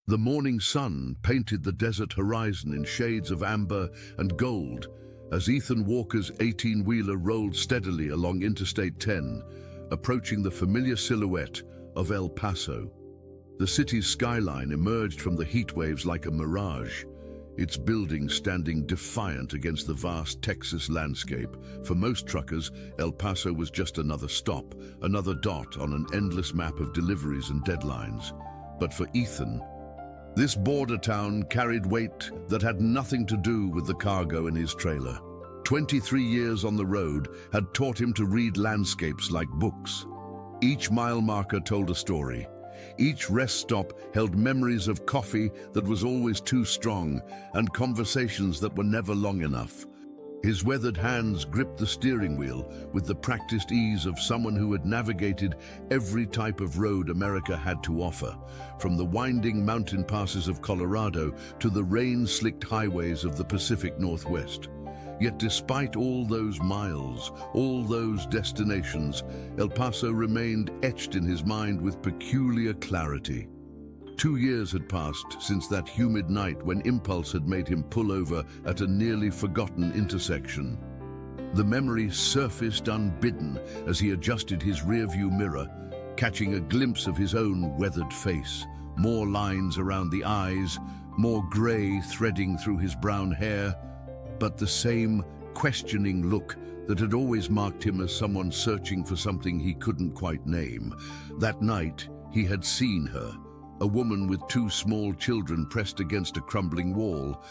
The morning sun painted the desert horizon in shades of amber and gold as Ethan Walker's 18-wheeler rolled steadily along Interstate 10, approaching the familiar silhouette of El Paso. The city's skyline emerged from the heat waves like a mirage, its buildings standing defiant against the vast Texas landscape. For most truckers, El Paso was just another stop, another dot on an endless map of deliveries and deadlines. But for Ethan, this border town carried weight that had nothing to do with the cargo in his trailer. 23 years on the road had taught him to read landscapes like books. Each mile marker told a story. Each rest stop held memories of coffee that was always too strong and conversations that were never long enough. His weathered hands gripped the steering wheel with the practiced ease of someone who had navigated every type of road America had to offer, from the winding mountain passes of Colorado to the rain-slicked highways of the Pacific Northwest. Yet despite all those miles, all those destinations, El Paso remained etched in his mind with peculiar clarity. 2 years had passed since that humid night when impulse had made him pull over at a nearly forgotten intersection. The memory surfaced unbidden as he adjusted his rearview mirror, catching a glimpse of his own weathered face, more lines around the eyes, more grey threading through his brown hair, but the same questioning look that had always marked him as someone searching for something he couldn't quite name. That night, he had seen her, a woman with 2 small children pressed against a crumbling wall,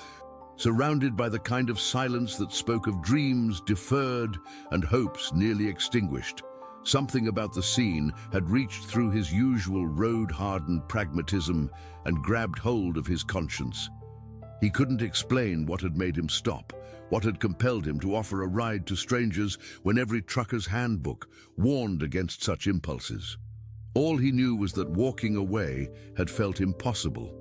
surrounded by the kind of silence that spoke of dreams deferred and hopes nearly extinguished. Something about the scene had reached through his usual road-hardened pragmatism and grabbed hold of his conscience. He couldn't explain what had made him stop, what had compelled him to offer a ride to strangers when every trucker's handbook warned against such impulses. All he knew was that walking away had felt impossible.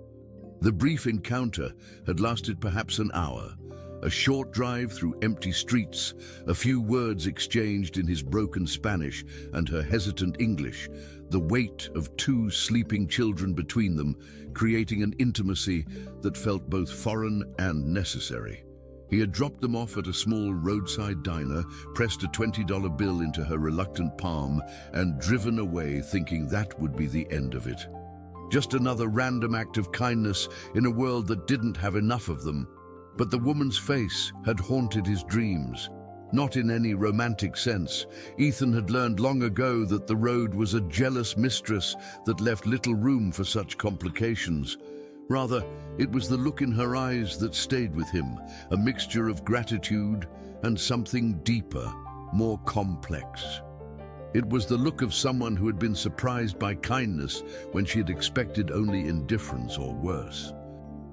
The brief encounter had lasted perhaps an hour, a short drive through empty streets, a few words exchanged in his broken Spanish and her hesitant English, the weight of 2 sleeping children between them, creating an intimacy that felt both foreign and necessary. He had dropped them off at a small roadside diner, pressed a $20 bill into her reluctant palm, and driven away thinking that would be the end of it. Just another random act of kindness in a world that didn't have enough of them. But the woman's face had haunted his dreams. Not in any romantic sense. Ethan had learned long ago that the road was a jealous mistress that left little room for such complications. Rather, it was the look in her eyes that stayed with him, a mixture of gratitude and something deeper, more complex. It was the look of someone who had been surprised by kindness when she had expected only indifference or worse.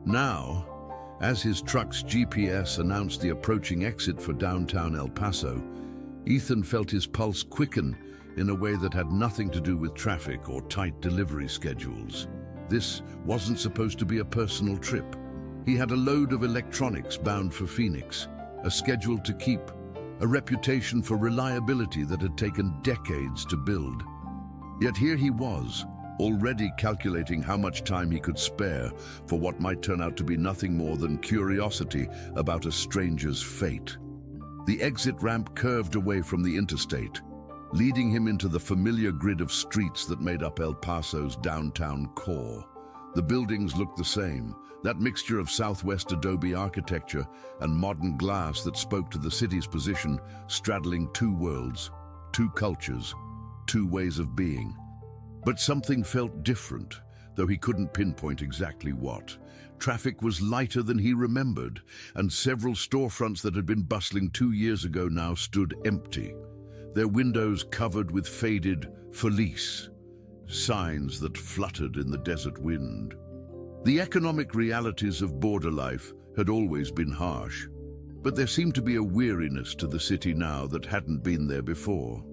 Now, as his truck's GPS announced the approaching exit for downtown El Paso, Ethan felt his pulse quicken in a way that had nothing to do with traffic or tight delivery schedules. This wasn't supposed to be a personal trip. He had a load of electronics bound for Phoenix, a schedule to keep, a reputation for reliability that had taken decades to build. Yet here he was, already calculating how much time he could spare for what might turn out to be nothing more than curiosity about a stranger's fate. The exit ramp curved away from the interstate, leading him into the familiar grid of streets that made up El Paso's downtown core. The buildings looked the same, that mixture of Southwest adobe architecture and modern glass that spoke to the city's position, straddling 2 worlds, 2 cultures, 2 ways of being. But something felt different, though he couldn't pinpoint exactly what. Traffic was lighter than he remembered, and several storefronts that had been bustling 2 years ago now stood empty, their windows covered with faded felice, signs that fluttered in the desert wind. The economic realities of border life had always been harsh, but there seemed to be a weariness to the city now that hadn't been there before.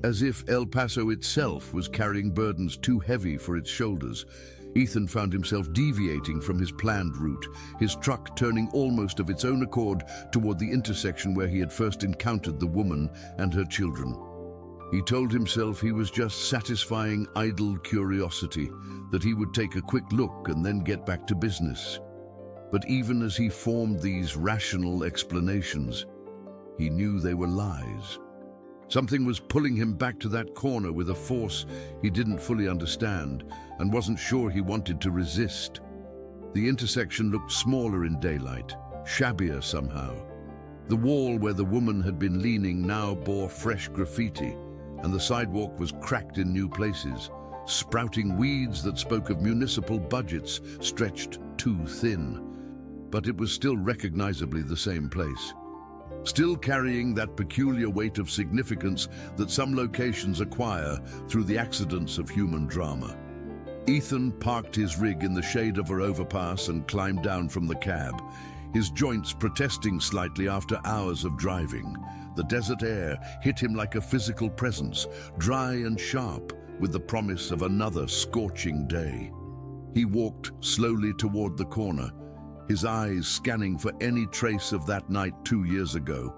As if El Paso itself was carrying burdens too heavy for its shoulders, Ethan found himself deviating from his planned route, his truck turning almost of its own accord toward the intersection where he had first encountered the woman and her children. He told himself he was just satisfying idle curiosity, that he would take a quick look and then get back to business. But even as he formed these rational explanations, he knew they were lies. Something was pulling him back to that corner with a force he didn't fully understand and wasn't sure he wanted to resist. The intersection looked smaller in daylight, shabbier somehow. The wall where the woman had been leaning now bore fresh graffiti, and the sidewalk was cracked in new places. Sprouting weeds that spoke of municipal budgets stretched too thin. But it was still recognizably the same place. Still carrying that peculiar weight of significance that some locations acquire through the accidents of human drama. Ethan parked his rig in the shade of an overpass and climbed down from the cab, his joints protesting slightly after hours of driving. The desert air hit him like a physical presence, dry and sharp, with the promise of another scorching day. He walked slowly toward the corner, his eyes scanning for any trace of that night 2 years ago,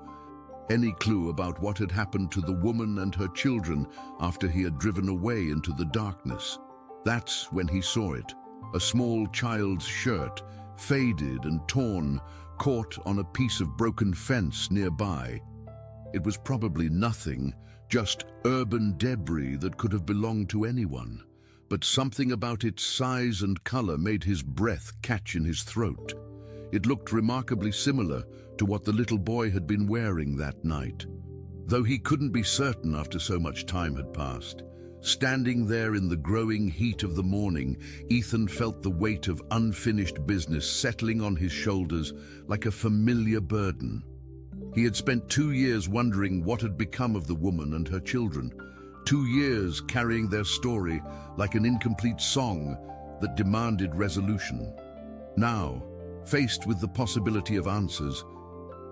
any clue about what had happened to the woman and her children after he had driven away into the darkness. That's when he saw it, a small child's shirt, faded and torn, caught on a piece of broken fence nearby. It was probably nothing, just urban debris that could have belonged to anyone. But something about its size and color made his breath catch in his throat. It looked remarkably similar to what the little boy had been wearing that night. Though he couldn't be certain after so much time had passed. Standing there in the growing heat of the morning, Ethan felt the weight of unfinished business settling on his shoulders like a familiar burden. He had spent 2 years wondering what had become of the woman and her children. 2 years carrying their story like an incomplete song that demanded resolution. Now, faced with the possibility of answers,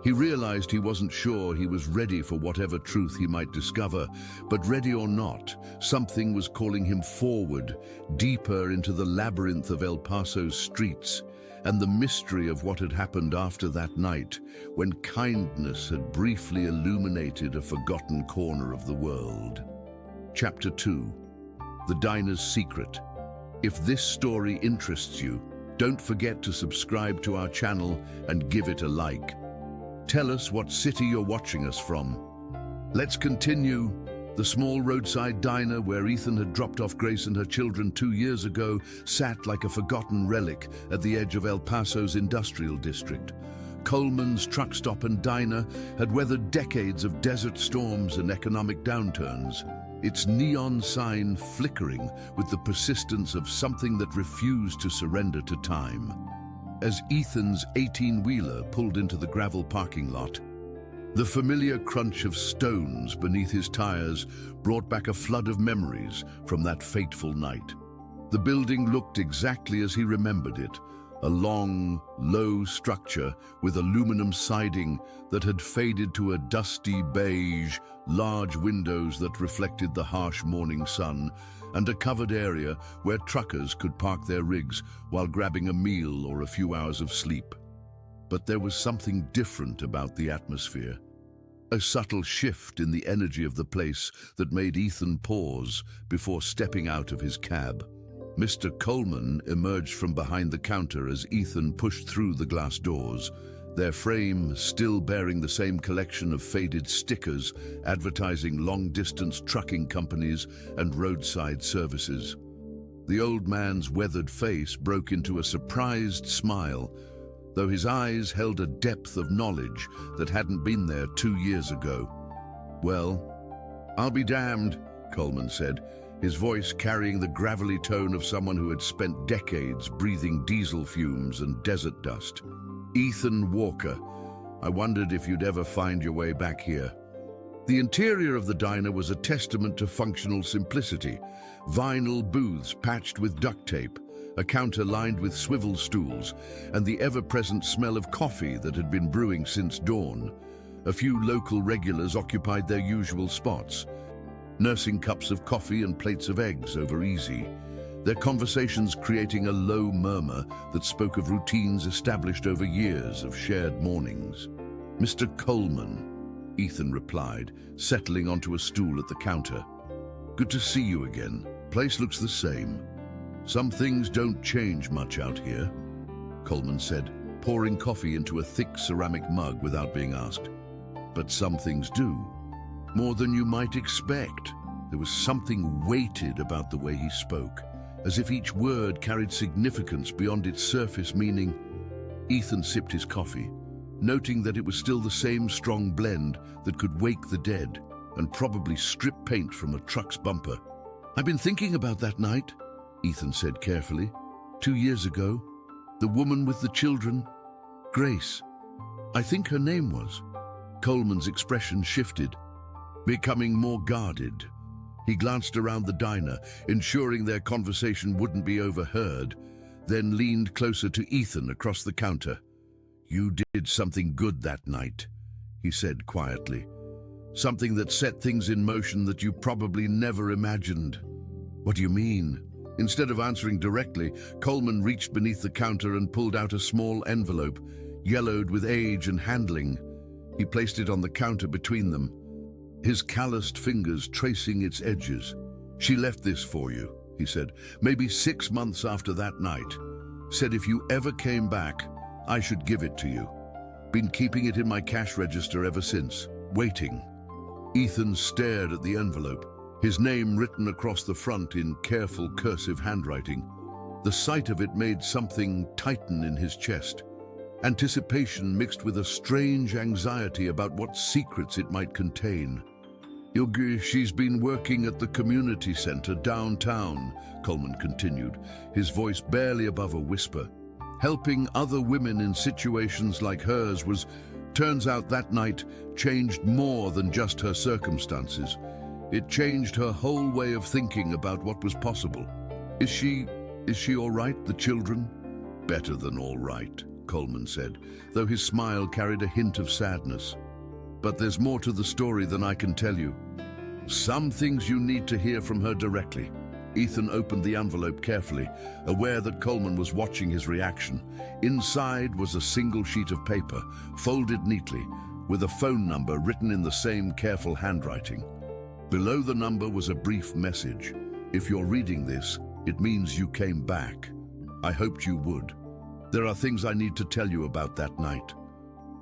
he realized he wasn't sure he was ready for whatever truth he might discover, but ready or not, something was calling him forward, deeper into the labyrinth of El Paso's streets, and the mystery of what had happened after that night, when kindness had briefly illuminated a forgotten corner of the world. Chapter 2. The Diner's Secret. If this story interests you, don't forget to subscribe to our channel and give it a like. Tell us what city you're watching us from. Let's continue. The small roadside diner where Ethan had dropped off Grace and her children 2 years ago sat like a forgotten relic at the edge of El Paso's industrial district. Coleman's truck stop and diner had weathered decades of desert storms and economic downturns, its neon sign flickering with the persistence of something that refused to surrender to time. As Ethan's 18-wheeler pulled into the gravel parking lot, the familiar crunch of stones beneath his tires brought back a flood of memories from that fateful night. The building looked exactly as he remembered it, a long, low structure with aluminum siding that had faded to a dusty beige, large windows that reflected the harsh morning sun, and a covered area where truckers could park their rigs while grabbing a meal or a few hours of sleep. But there was something different about the atmosphere. A subtle shift in the energy of the place that made Ethan pause before stepping out of his cab. Mr. Coleman emerged from behind the counter as Ethan pushed through the glass doors, their frame still bearing the same collection of faded stickers advertising long-distance trucking companies and roadside services. The old man's weathered face broke into a surprised smile, though his eyes held a depth of knowledge that hadn't been there 2 years ago. "Well, I'll be damned," Coleman said, his voice carrying the gravelly tone of someone who had spent decades breathing diesel fumes and desert dust. "Ethan Walker, I wondered if you'd ever find your way back here." The interior of the diner was a testament to functional simplicity. Vinyl booths patched with duct tape, a counter lined with swivel stools, and the ever-present smell of coffee that had been brewing since dawn. A few local regulars occupied their usual spots, nursing cups of coffee and plates of eggs over easy, their conversations creating a low murmur that spoke of routines established over years of shared mornings. "Mr. Coleman," Ethan replied, settling onto a stool at the counter. Good to see you again. Place looks the same. Some things don't change much out here, Coleman said, pouring coffee into a thick ceramic mug without being asked. But some things do. More than you might expect. There was something weighted about the way he spoke, as if each word carried significance beyond its surface meaning. Ethan sipped his coffee, noting that it was still the same strong blend that could wake the dead and probably strip paint from a truck's bumper. I've been thinking about that night, Ethan said carefully. 2 years ago, the woman with the children, Grace. I think her name was. Coleman's expression shifted, becoming more guarded. He glanced around the diner, ensuring their conversation wouldn't be overheard, then leaned closer to Ethan across the counter. You did something good that night, he said quietly. Something that set things in motion that you probably never imagined. What do you mean? Instead of answering directly, Coleman reached beneath the counter and pulled out a small envelope, yellowed with age and handling. He placed it on the counter between them, his calloused fingers tracing its edges. She left this for you, he said, maybe 6 months after that night. Said if you ever came back, I should give it to you. Been keeping it in my cash register ever since, waiting. Ethan stared at the envelope, his name written across the front in careful cursive handwriting. The sight of it made something tighten in his chest. Anticipation mixed with a strange anxiety about what secrets it might contain. She's been working at the community center downtown, Coleman continued, his voice barely above a whisper. Helping other women in situations like hers turns out that night, changed more than just her circumstances. It changed her whole way of thinking about what was possible. Is she all right, the children? Better than all right, Coleman said, though his smile carried a hint of sadness. But there's more to the story than I can tell you. Some things you need to hear from her directly. Ethan opened the envelope carefully, aware that Coleman was watching his reaction. Inside was a single sheet of paper, folded neatly, with a phone number written in the same careful handwriting. Below the number was a brief message. If you're reading this, it means you came back. I hoped you would. There are things I need to tell you about that night.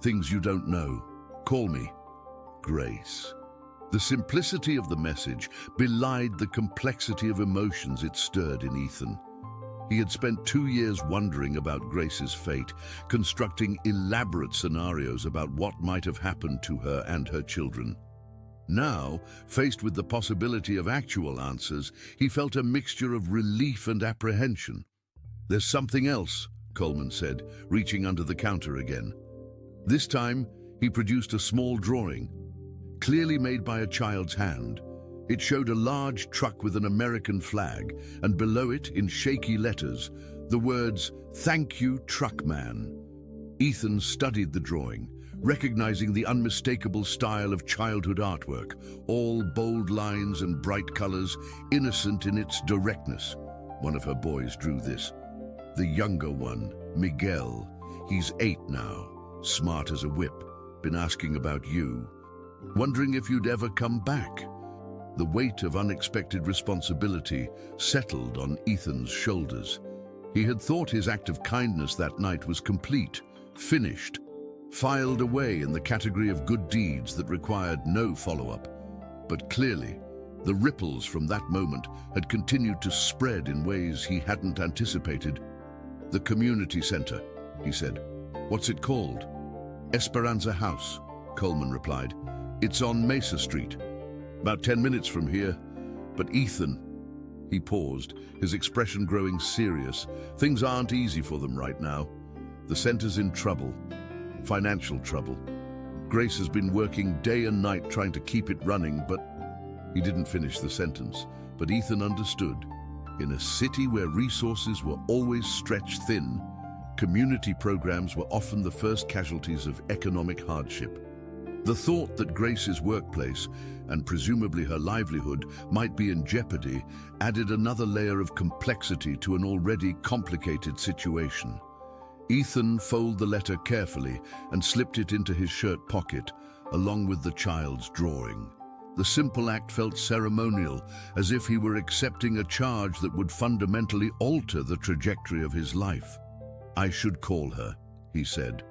Things you don't know. Call me Grace. The simplicity of the message belied the complexity of emotions it stirred in Ethan. He had spent 2 years wondering about Grace's fate, constructing elaborate scenarios about what might have happened to her and her children. Now, faced with the possibility of actual answers, he felt a mixture of relief and apprehension. There's something else, Coleman said, reaching under the counter again. This time, he produced a small drawing, clearly made by a child's hand. It showed a large truck with an American flag, and below it, in shaky letters, the words, "Thank you, Truckman." Ethan studied the drawing, recognizing the unmistakable style of childhood artwork, all bold lines and bright colors, innocent in its directness. One of her boys drew this. The younger one, Miguel. He's 8 now, smart as a whip. Been asking about you. Wondering if you'd ever come back. The weight of unexpected responsibility settled on Ethan's shoulders. He had thought his act of kindness that night was complete, finished, filed away in the category of good deeds that required no follow-up. But clearly, the ripples from that moment had continued to spread in ways he hadn't anticipated. The community center, he said. What's it called? Esperanza House, Coleman replied. It's on Mesa Street, about 10 minutes from here. But Ethan, he paused, his expression growing serious. Things aren't easy for them right now. The center's in trouble, financial trouble. Grace has been working day and night trying to keep it running, but he didn't finish the sentence. But Ethan understood. In a city where resources were always stretched thin, community programs were often the first casualties of economic hardship. The thought that Grace's workplace, and presumably her livelihood, might be in jeopardy added another layer of complexity to an already complicated situation. Ethan folded the letter carefully and slipped it into his shirt pocket, along with the child's drawing. The simple act felt ceremonial, as if he were accepting a charge that would fundamentally alter the trajectory of his life. "I should call her," he said,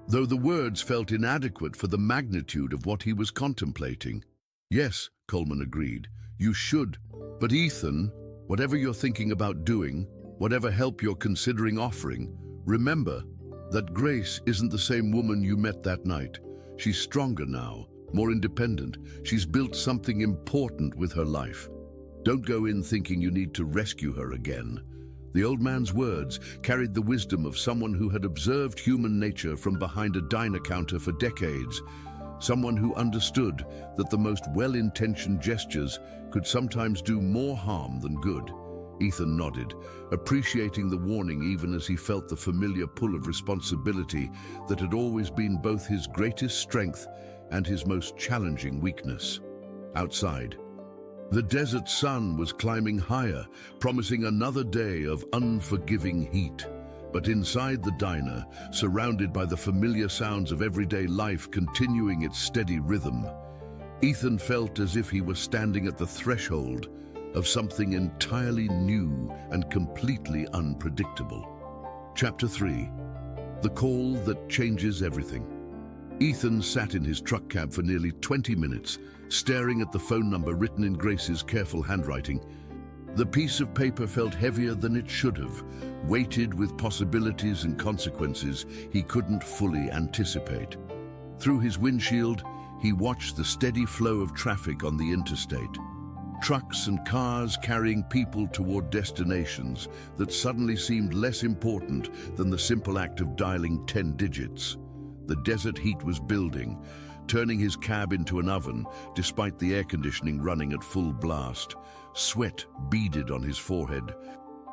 though the words felt inadequate for the magnitude of what he was contemplating. "Yes," Coleman agreed, "you should. But Ethan, whatever you're thinking about doing, whatever help you're considering offering, remember that Grace isn't the same woman you met that night. She's stronger now, more independent. She's built something important with her life. Don't go in thinking you need to rescue her again." The old man's words carried the wisdom of someone who had observed human nature from behind a diner counter for decades, someone who understood that the most well-intentioned gestures could sometimes do more harm than good. Ethan nodded, appreciating the warning even as he felt the familiar pull of responsibility that had always been both his greatest strength and his most challenging weakness. Outside, the desert sun was climbing higher, promising another day of unforgiving heat. But inside the diner, surrounded by the familiar sounds of everyday life continuing its steady rhythm, Ethan felt as if he was standing at the threshold of something entirely new and completely unpredictable. Chapter 3. The Call That Changes Everything. Ethan sat in his truck cab for nearly 20 minutes, staring at the phone number written in Grace's careful handwriting. The piece of paper felt heavier than it should have, weighted with possibilities and consequences he couldn't fully anticipate. Through his windshield, he watched the steady flow of traffic on the interstate. Trucks and cars carrying people toward destinations that suddenly seemed less important than the simple act of dialing 10 digits. The desert heat was building, turning his cab into an oven despite the air conditioning running at full blast. Sweat beaded on his forehead,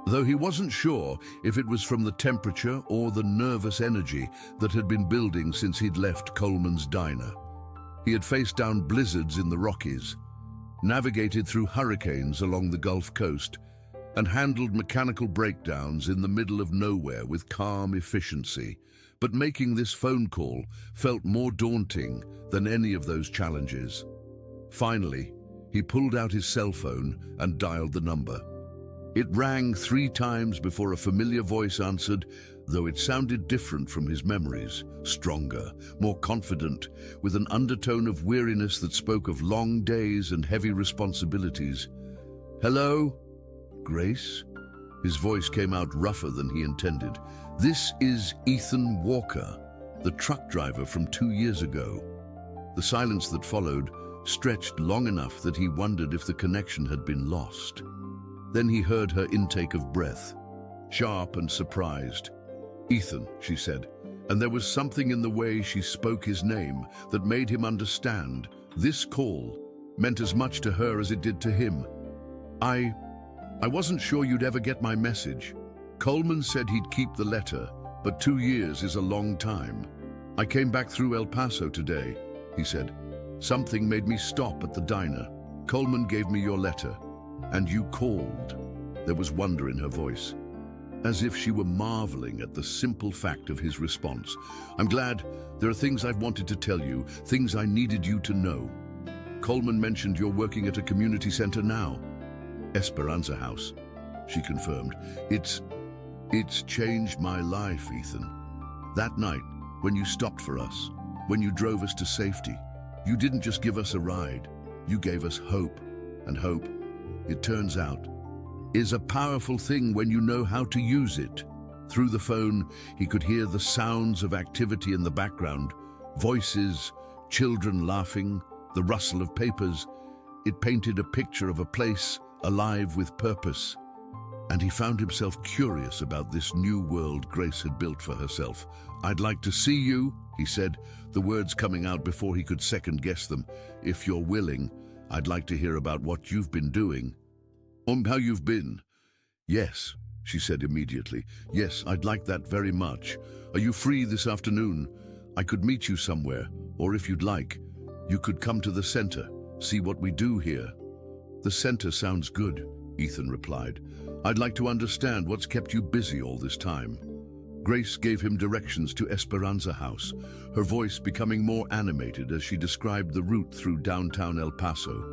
though he wasn't sure if it was from the temperature or the nervous energy that had been building since he'd left Coleman's diner. He had faced down blizzards in the Rockies, navigated through hurricanes along the Gulf Coast, and handled mechanical breakdowns in the middle of nowhere with calm efficiency. But making this phone call felt more daunting than any of those challenges. Finally, he pulled out his cell phone and dialed the number. It rang 3 times before a familiar voice answered, though it sounded different from his memories, stronger, more confident, with an undertone of weariness that spoke of long days and heavy responsibilities. "Hello? Grace?" His voice came out rougher than he intended. "This is Ethan Walker, the truck driver from 2 years ago." The silence that followed stretched long enough that he wondered if the connection had been lost. Then he heard her intake of breath, sharp and surprised. "Ethan," she said, and there was something in the way she spoke his name that made him understand this call meant as much to her as it did to him. I wasn't sure you'd ever get my message. Coleman said he'd keep the letter, but 2 years is a long time. I came back through El Paso today," he said. "Something made me stop at the diner. Coleman gave me your letter, and you called." There was wonder in her voice, as if she were marveling at the simple fact of his response. "I'm glad. There are things I've wanted to tell you, things I needed you to know. Coleman mentioned you're working at a community center now." "Esperanza House," she confirmed. It's changed my life, Ethan. That night, when you stopped for us, when you drove us to safety, you didn't just give us a ride, you gave us hope. And hope, it turns out, is a powerful thing when you know how to use it. Through the phone, he could hear the sounds of activity in the background, voices, children laughing, the rustle of papers. It painted a picture of a place alive with purpose. And he found himself curious about this new world Grace had built for herself. "I'd like to see you," he said, the words coming out before he could second-guess them. "If you're willing, I'd like to hear about what you've been doing." How you've been?" "Yes," she said immediately. "Yes, I'd like that very much. Are you free this afternoon? I could meet you somewhere, or if you'd like, you could come to the center, see what we do here." "The center sounds good," Ethan replied. "I'd like to understand what's kept you busy all this time." Grace gave him directions to Esperanza House, her voice becoming more animated as she described the route through downtown El Paso.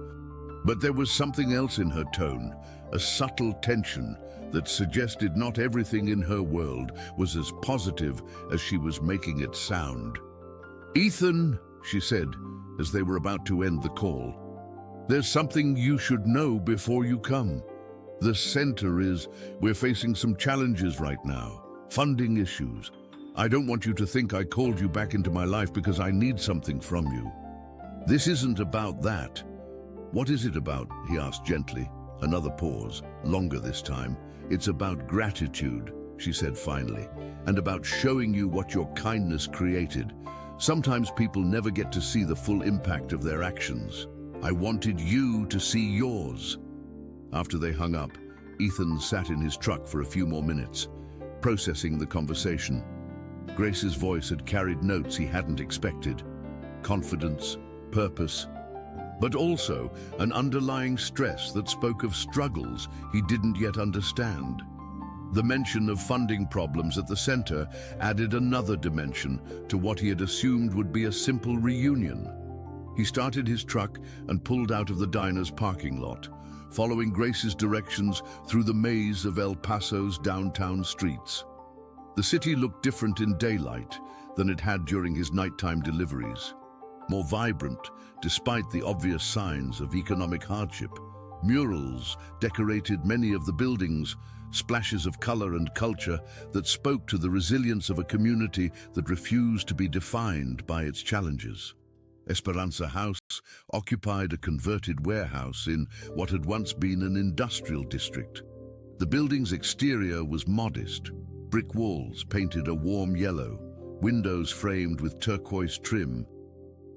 But there was something else in her tone, a subtle tension that suggested not everything in her world was as positive as she was making it sound. "Ethan," she said, as they were about to end the call, "there's something you should know before you come. The center we're facing some challenges right now. Funding issues. I don't want you to think I called you back into my life because I need something from you. This isn't about that." "What is it about?" he asked gently. Another pause, longer this time. "It's about gratitude," she said finally, "and about showing you what your kindness created. Sometimes people never get to see the full impact of their actions. I wanted you to see yours." After they hung up, Ethan sat in his truck for a few more minutes, processing the conversation. Grace's voice had carried notes he hadn't expected. Confidence, purpose, but also an underlying stress that spoke of struggles he didn't yet understand. The mention of funding problems at the center added another dimension to what he had assumed would be a simple reunion. He started his truck and pulled out of the diner's parking lot, following Grace's directions through the maze of El Paso's downtown streets. The city looked different in daylight than it had during his nighttime deliveries. More vibrant, despite the obvious signs of economic hardship. Murals decorated many of the buildings, splashes of color and culture that spoke to the resilience of a community that refused to be defined by its challenges. Esperanza House occupied a converted warehouse in what had once been an industrial district. The building's exterior was modest, brick walls painted a warm yellow, windows framed with turquoise trim,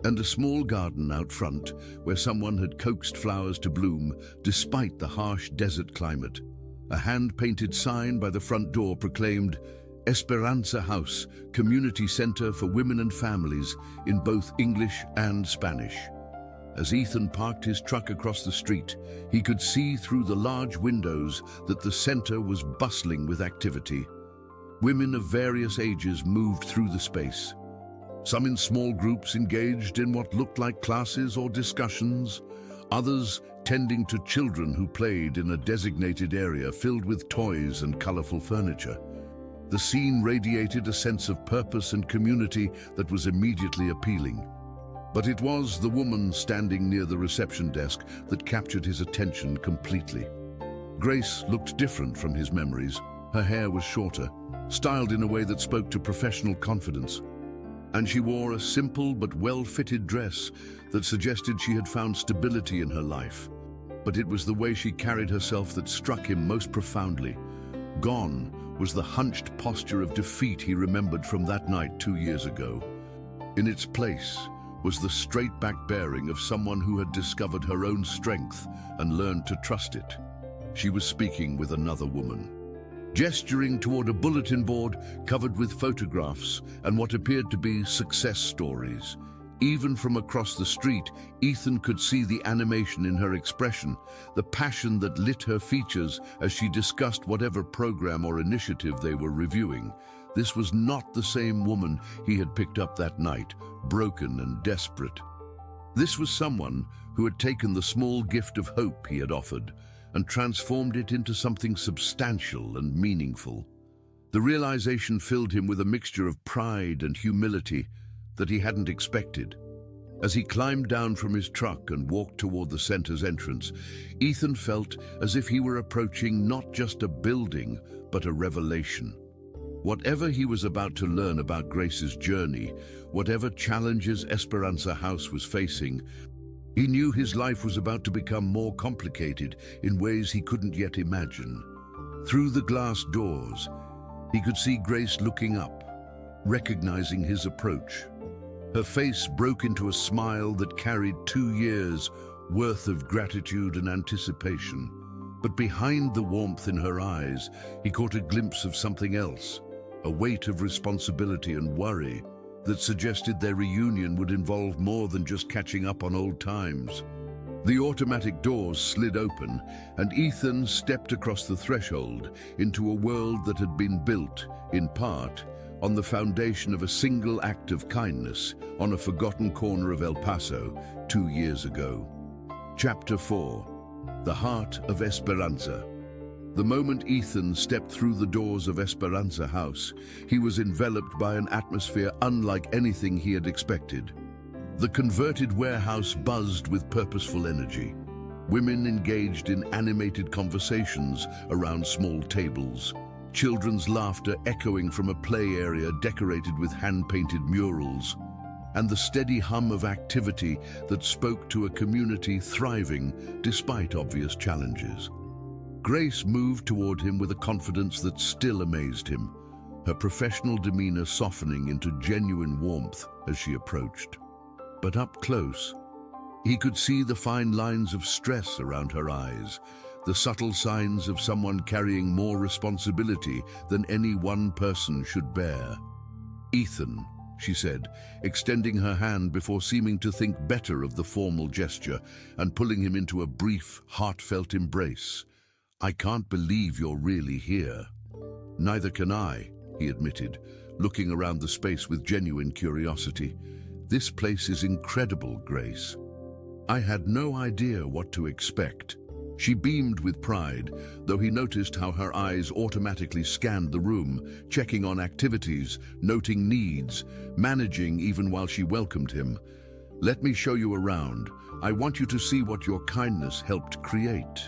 and a small garden out front where someone had coaxed flowers to bloom despite the harsh desert climate. A hand-painted sign by the front door proclaimed, "Esperanza House, Community Center for Women and Families," in both English and Spanish. As Ethan parked his truck across the street, he could see through the large windows that the center was bustling with activity. Women of various ages moved through the space, some in small groups engaged in what looked like classes or discussions, others tending to children who played in a designated area filled with toys and colorful furniture. The scene radiated a sense of purpose and community that was immediately appealing. But it was the woman standing near the reception desk that captured his attention completely. Grace looked different from his memories. Her hair was shorter, styled in a way that spoke to professional confidence, and she wore a simple but well-fitted dress that suggested she had found stability in her life. But it was the way she carried herself that struck him most profoundly. Gone was the hunched posture of defeat he remembered from that night 2 years ago. In its place was the straight-back bearing of someone who had discovered her own strength and learned to trust it. She was speaking with another woman, gesturing toward a bulletin board covered with photographs and what appeared to be success stories. Even from across the street, Ethan could see the animation in her expression, the passion that lit her features as she discussed whatever program or initiative they were reviewing. This was not the same woman he had picked up that night, broken and desperate. This was someone who had taken the small gift of hope he had offered and transformed it into something substantial and meaningful. The realization filled him with a mixture of pride and humility that he hadn't expected. As he climbed down from his truck and walked toward the center's entrance, Ethan felt as if he were approaching not just a building, but a revelation. Whatever he was about to learn about Grace's journey, whatever challenges Esperanza House was facing, he knew his life was about to become more complicated in ways he couldn't yet imagine. Through the glass doors, he could see Grace looking up, recognizing his approach. Her face broke into a smile that carried 2 years' worth of gratitude and anticipation. But behind the warmth in her eyes, he caught a glimpse of something else, a weight of responsibility and worry that suggested their reunion would involve more than just catching up on old times. The automatic doors slid open, and Ethan stepped across the threshold into a world that had been built, in part, on the foundation of a single act of kindness on a forgotten corner of El Paso 2 years ago. Chapter 4. The Heart of Esperanza. The moment Ethan stepped through the doors of Esperanza House, he was enveloped by an atmosphere unlike anything he had expected. The converted warehouse buzzed with purposeful energy. Women engaged in animated conversations around small tables, children's laughter echoing from a play area decorated with hand-painted murals, and the steady hum of activity that spoke to a community thriving despite obvious challenges. Grace moved toward him with a confidence that still amazed him, her professional demeanor softening into genuine warmth as she approached. But up close, he could see the fine lines of stress around her eyes, the subtle signs of someone carrying more responsibility than any one person should bear. "Ethan," she said, extending her hand before seeming to think better of the formal gesture and pulling him into a brief, heartfelt embrace. "I can't believe you're really here." "Neither can I," he admitted, looking around the space with genuine curiosity. "This place is incredible, Grace." "I had no idea what to expect." She beamed with pride, though he noticed how her eyes automatically scanned the room, checking on activities, noting needs, managing even while she welcomed him. "Let me show you around. I want you to see what your kindness helped create."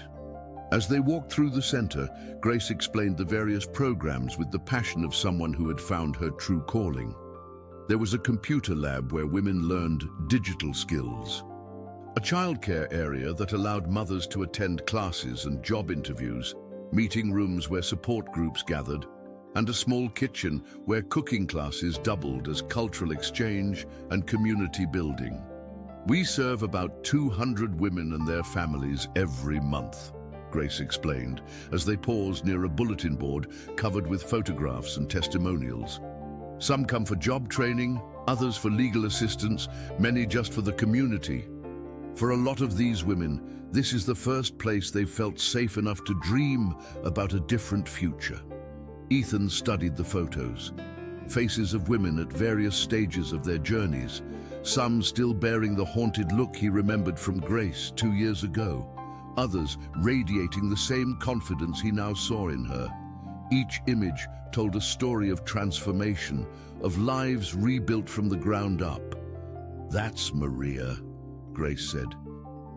As they walked through the center, Grace explained the various programs with the passion of someone who had found her true calling. There was a computer lab where women learned digital skills, a childcare area that allowed mothers to attend classes and job interviews, meeting rooms where support groups gathered, and a small kitchen where cooking classes doubled as cultural exchange and community building. "We serve about 200 women and their families every month," Grace explained, as they paused near a bulletin board covered with photographs and testimonials. "Some come for job training, others for legal assistance, many just for the community. For a lot of these women, this is the first place they've felt safe enough to dream about a different future." Ethan studied the photos, faces of women at various stages of their journeys, some still bearing the haunted look he remembered from Grace 2 years ago, others radiating the same confidence he now saw in her. Each image told a story of transformation, of lives rebuilt from the ground up. "That's Maria," Grace said,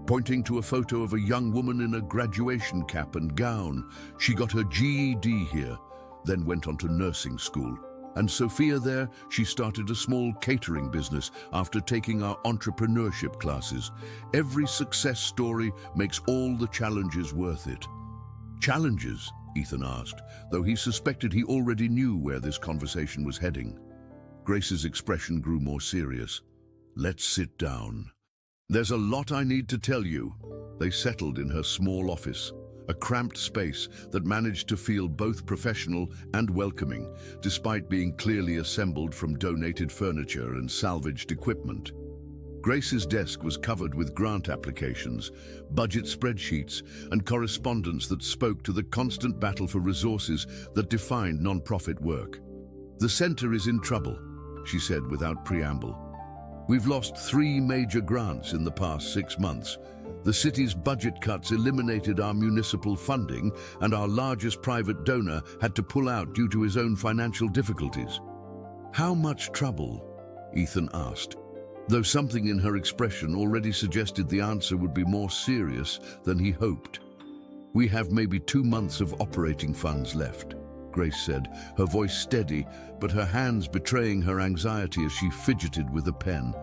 pointing to a photo of a young woman in a graduation cap and gown. "She got her GED here, then went on to nursing school. And Sophia there, she started a small catering business after taking our entrepreneurship classes. Every success story makes all the challenges worth it." "Challenges?" Ethan asked, though he suspected he already knew where this conversation was heading. Grace's expression grew more serious. "Let's sit down. There's a lot I need to tell you." They settled in her small office, a cramped space that managed to feel both professional and welcoming, despite being clearly assembled from donated furniture and salvaged equipment. Grace's desk was covered with grant applications, budget spreadsheets, and correspondence that spoke to the constant battle for resources that defined nonprofit work. "The center is in trouble," she said without preamble. "We've lost 3 major grants in the past 6 months. The city's budget cuts eliminated our municipal funding, and our largest private donor had to pull out due to his own financial difficulties." "How much trouble?" Ethan asked, though something in her expression already suggested the answer would be more serious than he hoped. "We have maybe 2 months of operating funds left," Grace said, her voice steady, but her hands betraying her anxiety as she fidgeted with a pen.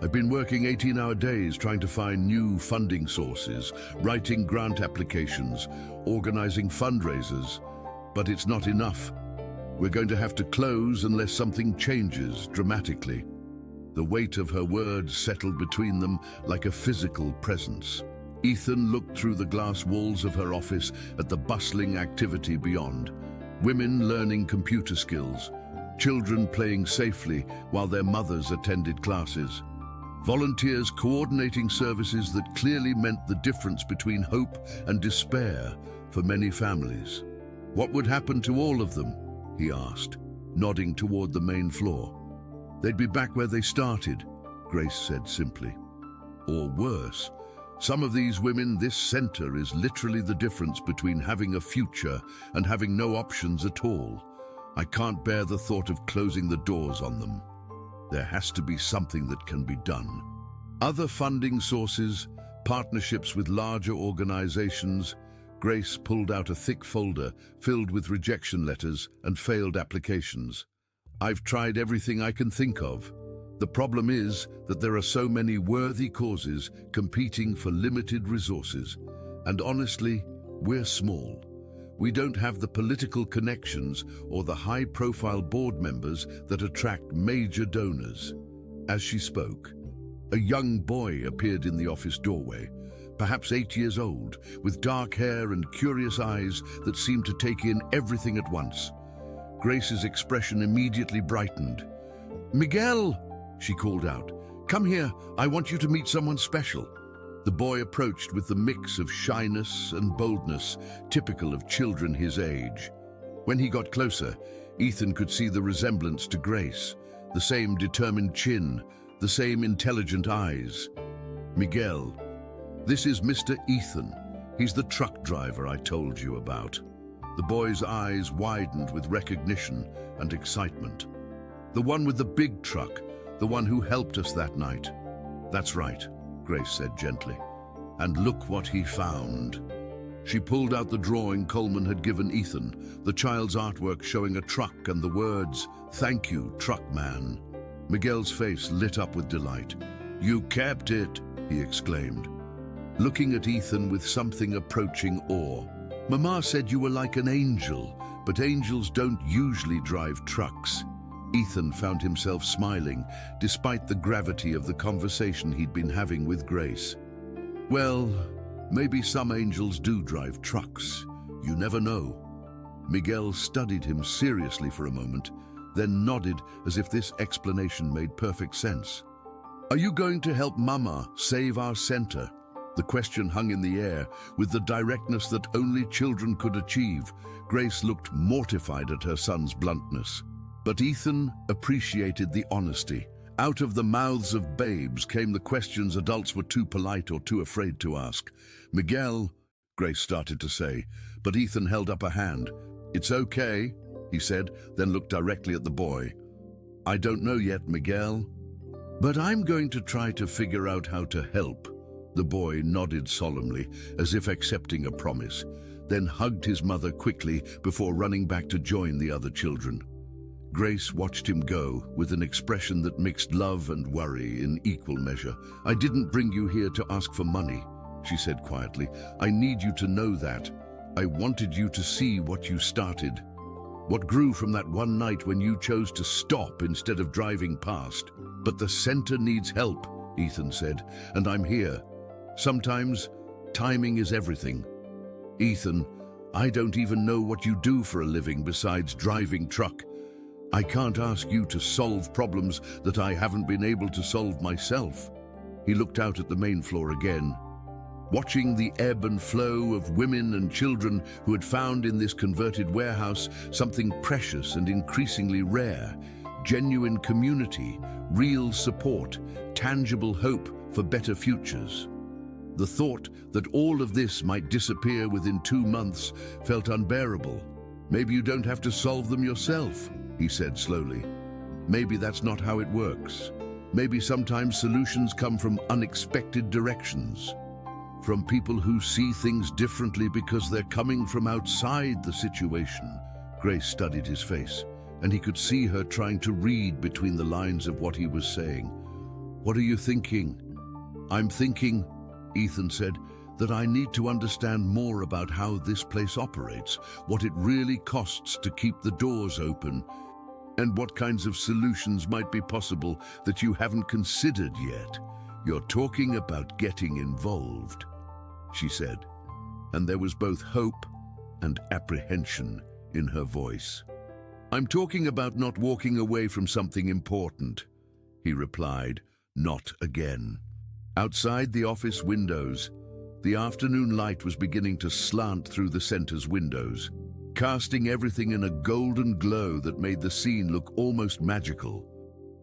"I've been working 18-hour days trying to find new funding sources, writing grant applications, organizing fundraisers, but it's not enough. We're going to have to close unless something changes dramatically." The weight of her words settled between them like a physical presence. Ethan looked through the glass walls of her office at the bustling activity beyond. Women learning computer skills, children playing safely while their mothers attended classes. Volunteers coordinating services that clearly meant the difference between hope and despair for many families. "What would happen to all of them?" he asked, nodding toward the main floor. "They'd be back where they started," Grace said simply. "Or worse. Some of these women, this center is literally the difference between having a future and having no options at all. I can't bear the thought of closing the doors on them. There has to be something that can be done." Other funding sources, partnerships with larger organizations. Grace pulled out a thick folder filled with rejection letters and failed applications. "I've tried everything I can think of. The problem is that there are so many worthy causes competing for limited resources. And honestly, we're small. We don't have the political connections or the high-profile board members that attract major donors." As she spoke, a young boy appeared in the office doorway, perhaps 8 years old, with dark hair and curious eyes that seemed to take in everything at once. Grace's expression immediately brightened. "Miguel!" she called out. "Come here, I want you to meet someone special." The boy approached with the mix of shyness and boldness typical of children his age. When he got closer, Ethan could see the resemblance to Grace, the same determined chin, the same intelligent eyes. "Miguel, this is Mr. Ethan. He's the truck driver I told you about." The boy's eyes widened with recognition and excitement. "The one with the big truck, the one who helped us that night." "That's right," Grace said gently. "And look what he found." She pulled out the drawing Coleman had given Ethan, the child's artwork showing a truck and the words, "Thank you, truck man." Miguel's face lit up with delight. "You kept it," he exclaimed, looking at Ethan with something approaching awe. "Mama said you were like an angel, but angels don't usually drive trucks." Ethan found himself smiling, despite the gravity of the conversation he'd been having with Grace. "Well, maybe some angels do drive trucks. You never know." Miguel studied him seriously for a moment, then nodded as if this explanation made perfect sense. "Are you going to help Mama save our center?" The question hung in the air with the directness that only children could achieve. Grace looked mortified at her son's bluntness. But Ethan appreciated the honesty. Out of the mouths of babes came the questions adults were too polite or too afraid to ask. "Miguel," Grace started to say, but Ethan held up a hand. "It's okay," he said, then looked directly at the boy. "I don't know yet, Miguel, but I'm going to try to figure out how to help." The boy nodded solemnly, as if accepting a promise, then hugged his mother quickly before running back to join the other children. Grace watched him go with an expression that mixed love and worry in equal measure. "I didn't bring you here to ask for money," she said quietly. "I need you to know that. I wanted you to see what you started. What grew from that one night when you chose to stop instead of driving past. But the center needs help," Ethan said, "and I'm here. Sometimes timing is everything." "Ethan, I don't even know what you do for a living besides driving truck. I can't ask you to solve problems that I haven't been able to solve myself." He looked out at the main floor again, watching the ebb and flow of women and children who had found in this converted warehouse something precious and increasingly rare: genuine community, real support, tangible hope for better futures. The thought that all of this might disappear within 2 months felt unbearable. "Maybe you don't have to solve them yourself," he said slowly. "Maybe that's not how it works. Maybe sometimes solutions come from unexpected directions, from people who see things differently because they're coming from outside the situation." Grace studied his face, and he could see her trying to read between the lines of what he was saying. "What are you thinking?" "I'm thinking," Ethan said, "that I need to understand more about how this place operates, what it really costs to keep the doors open, and what kinds of solutions might be possible that you haven't considered yet. You're talking about getting involved," she said, and there was both hope and apprehension in her voice. "I'm talking about not walking away from something important," he replied, Not again. Outside the office windows, the afternoon light was beginning to slant through the center's windows, casting everything in a golden glow that made the scene look almost magical.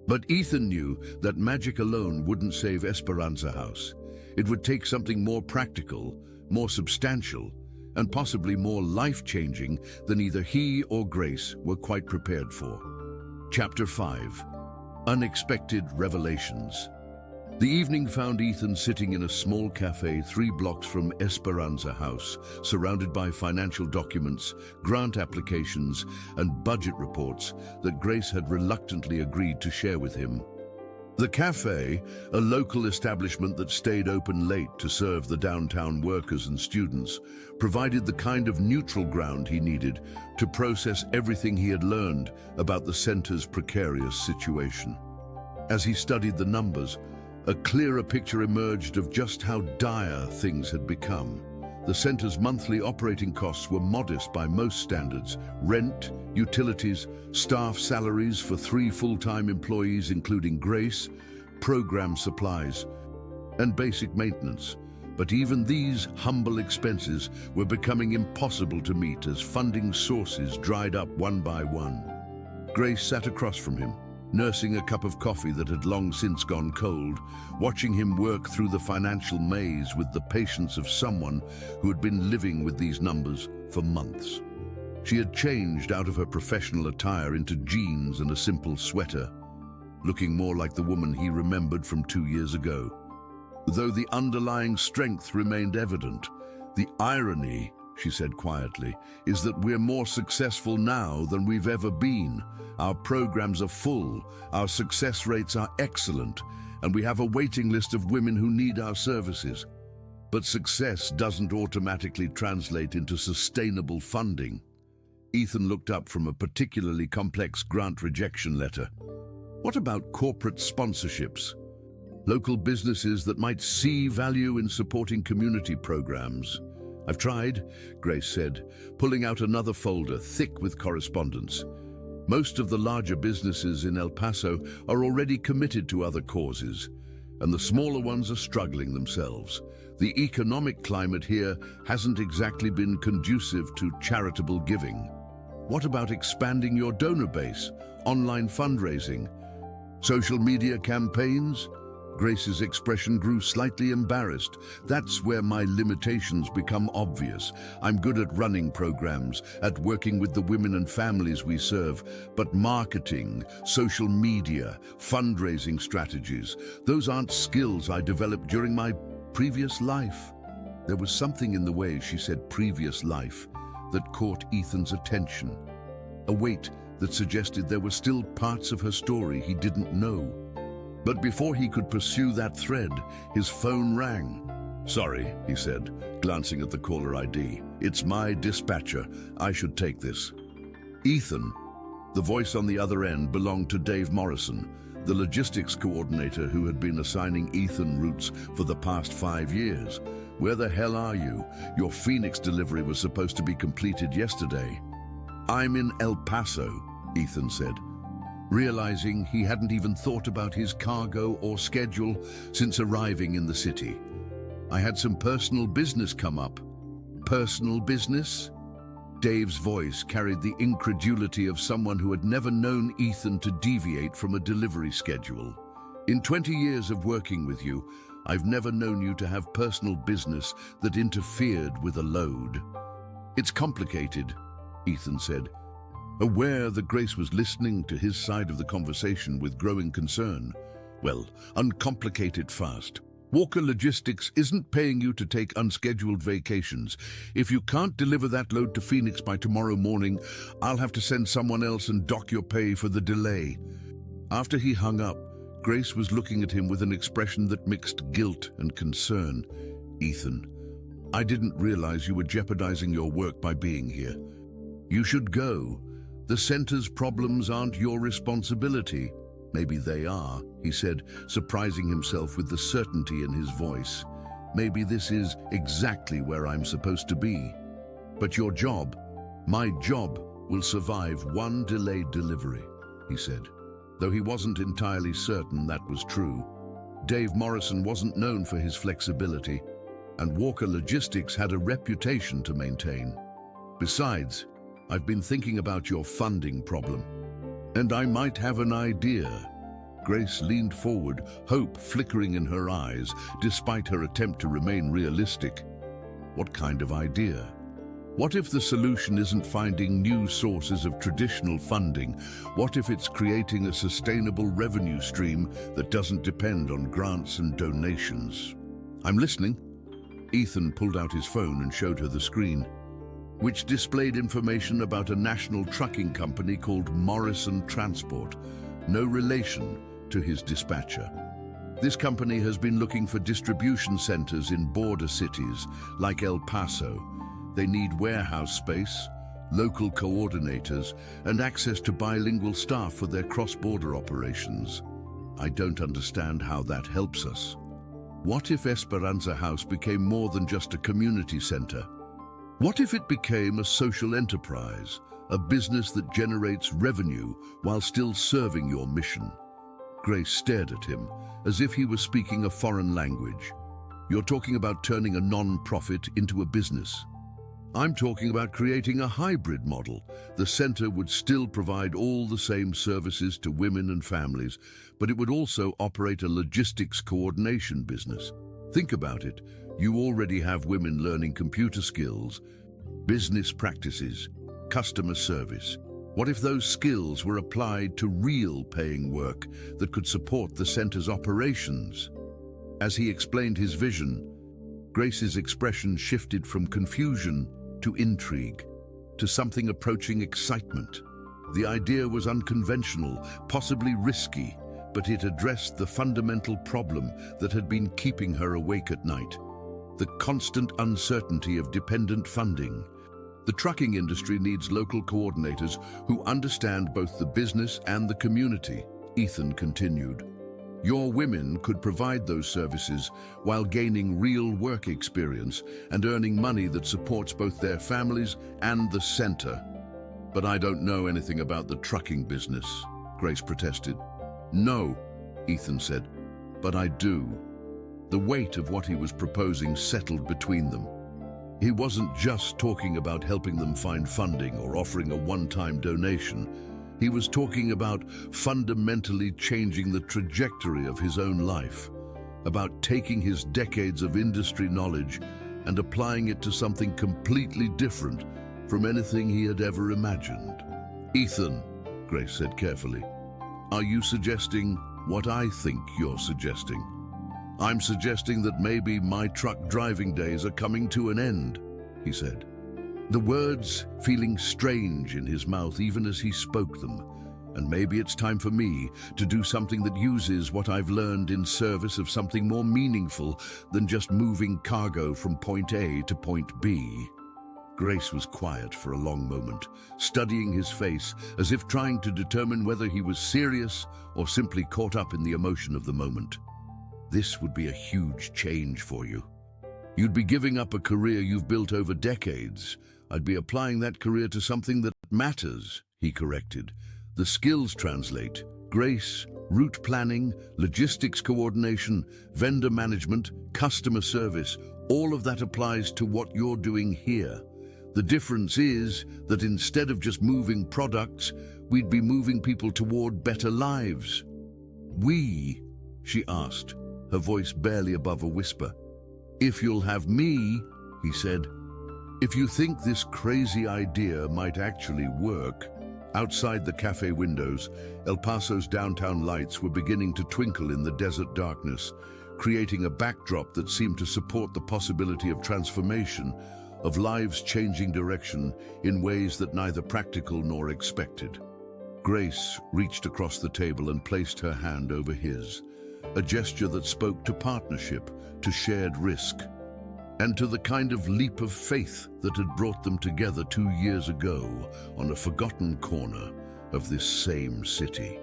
But Ethan knew that magic alone wouldn't save Esperanza House. It would take something more practical, more substantial, and possibly more life-changing than either he or Grace were quite prepared for. Chapter 5. Unexpected Revelations. The evening found Ethan sitting in a small cafe 3 blocks from Esperanza House, surrounded by financial documents, grant applications, and budget reports that Grace had reluctantly agreed to share with him. The cafe, a local establishment that stayed open late to serve the downtown workers and students, provided the kind of neutral ground he needed to process everything he had learned about the center's precarious situation. As he studied the numbers, a clearer picture emerged of just how dire things had become. The center's monthly operating costs were modest by most standards: rent, utilities, staff salaries for 3 full-time employees including Grace, program supplies, and basic maintenance. But even these humble expenses were becoming impossible to meet as funding sources dried up one by one. Grace sat across from him, nursing a cup of coffee that had long since gone cold, watching him work through the financial maze with the patience of someone who had been living with these numbers for months. She had changed out of her professional attire into jeans and a simple sweater, looking more like the woman he remembered from 2 years ago. Though the underlying strength remained evident, the irony, she said quietly, is that we're more successful now than we've ever been. Our programs are full, our success rates are excellent, and we have a waiting list of women who need our services. But success doesn't automatically translate into sustainable funding. Ethan looked up from a particularly complex grant rejection letter. What about corporate sponsorships? Local businesses that might see value in supporting community programs? I've tried, Grace said, pulling out another folder thick with correspondence. Most of the larger businesses in El Paso are already committed to other causes, and the smaller ones are struggling themselves. The economic climate here hasn't exactly been conducive to charitable giving. What about expanding your donor base, online fundraising, social media campaigns? Grace's expression grew slightly embarrassed. That's where my limitations become obvious. I'm good at running programs, at working with the women and families we serve, but marketing, social media, fundraising strategies, those aren't skills I developed during my previous life. There was something in the way she said previous life that caught Ethan's attention. A weight that suggested there were still parts of her story he didn't know. But before he could pursue that thread, his phone rang. "Sorry," he said, glancing at the caller ID. "It's my dispatcher. I should take this." Ethan, the voice on the other end, belonged to Dave Morrison, the logistics coordinator who had been assigning Ethan routes for the past 5 years. "Where the hell are you? Your Phoenix delivery was supposed to be completed yesterday." "I'm in El Paso," Ethan said, realizing he hadn't even thought about his cargo or schedule since arriving in the city. "I had some personal business come up." "Personal business?" Dave's voice carried the incredulity of someone who had never known Ethan to deviate from a delivery schedule. "In 20 years of working with you, I've never known you to have personal business that interfered with a load." "It's complicated," Ethan said, aware that Grace was listening to his side of the conversation with growing concern. "Well, uncomplicate it fast. Walker Logistics isn't paying you to take unscheduled vacations. If you can't deliver that load to Phoenix by tomorrow morning, I'll have to send someone else and dock your pay for the delay." After he hung up, Grace was looking at him with an expression that mixed guilt and concern. "Ethan, I didn't realize you were jeopardizing your work by being here. You should go. The center's problems aren't your responsibility." "Maybe they are," he said, surprising himself with the certainty in his voice. "Maybe this is exactly where I'm supposed to be. But your job, my job, will survive one delayed delivery," he said, though he wasn't entirely certain that was true. Dave Morrison wasn't known for his flexibility, and Walker Logistics had a reputation to maintain. Besides, I've been thinking about your funding problem, and I might have an idea. Grace leaned forward, hope flickering in her eyes, despite her attempt to remain realistic. What kind of idea? What if the solution isn't finding new sources of traditional funding? What if it's creating a sustainable revenue stream that doesn't depend on grants and donations? I'm listening. Ethan pulled out his phone and showed her the screen, which displayed information about a national trucking company called Morrison Transport, no relation to his dispatcher. This company has been looking for distribution centers in border cities like El Paso. They need warehouse space, local coordinators, and access to bilingual staff for their cross-border operations. I don't understand how that helps us. What if Esperanza House became more than just a community center? What if it became a social enterprise, a business that generates revenue while still serving your mission? Grace stared at him, as if he was speaking a foreign language. You're talking about turning a non-profit into a business. I'm talking about creating a hybrid model. The center would still provide all the same services to women and families, but it would also operate a logistics coordination business. Think about it. You already have women learning computer skills, business practices, customer service. What if those skills were applied to real paying work that could support the center's operations? As he explained his vision, Grace's expression shifted from confusion to intrigue, to something approaching excitement. The idea was unconventional, possibly risky, but it addressed the fundamental problem that had been keeping her awake at night: the constant uncertainty of dependent funding. The trucking industry needs local coordinators who understand both the business and the community, Ethan continued. Your women could provide those services while gaining real work experience and earning money that supports both their families and the center. But I don't know anything about the trucking business, Grace protested. No, Ethan said, but I do. The weight of what he was proposing settled between them. He wasn't just talking about helping them find funding or offering a one-time donation. He was talking about fundamentally changing the trajectory of his own life, about taking his decades of industry knowledge and applying it to something completely different from anything he had ever imagined. Ethan, Grace said carefully, are you suggesting what I think you're suggesting? I'm suggesting that maybe my truck driving days are coming to an end, he said, the words feeling strange in his mouth even as he spoke them. And maybe it's time for me to do something that uses what I've learned in service of something more meaningful than just moving cargo from point A to point B. Grace was quiet for a long moment, studying his face as if trying to determine whether he was serious or simply caught up in the emotion of the moment. This would be a huge change for you. You'd be giving up a career you've built over decades. I'd be applying that career to something that matters, he corrected. The skills translate: Grace, route planning, logistics coordination, vendor management, customer service. All of that applies to what you're doing here. The difference is that instead of just moving products, we'd be moving people toward better lives. We? She asked, her voice barely above a whisper. If you'll have me, he said. If you think this crazy idea might actually work. Outside the cafe windows, El Paso's downtown lights were beginning to twinkle in the desert darkness, creating a backdrop that seemed to support the possibility of transformation, of lives changing direction in ways that neither practical nor expected. Grace reached across the table and placed her hand over his, a gesture that spoke to partnership, to shared risk, and to the kind of leap of faith that had brought them together 2 years ago on a forgotten corner of this same city.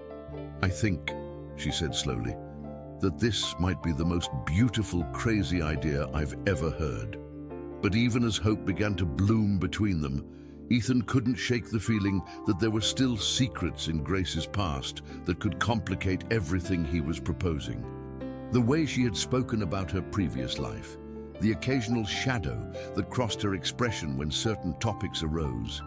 I think, she said slowly, that this might be the most beautiful, crazy idea I've ever heard. But even as hope began to bloom between them, Ethan couldn't shake the feeling that there were still secrets in Grace's past that could complicate everything he was proposing. The way she had spoken about her previous life, the occasional shadow that crossed her expression when certain topics arose,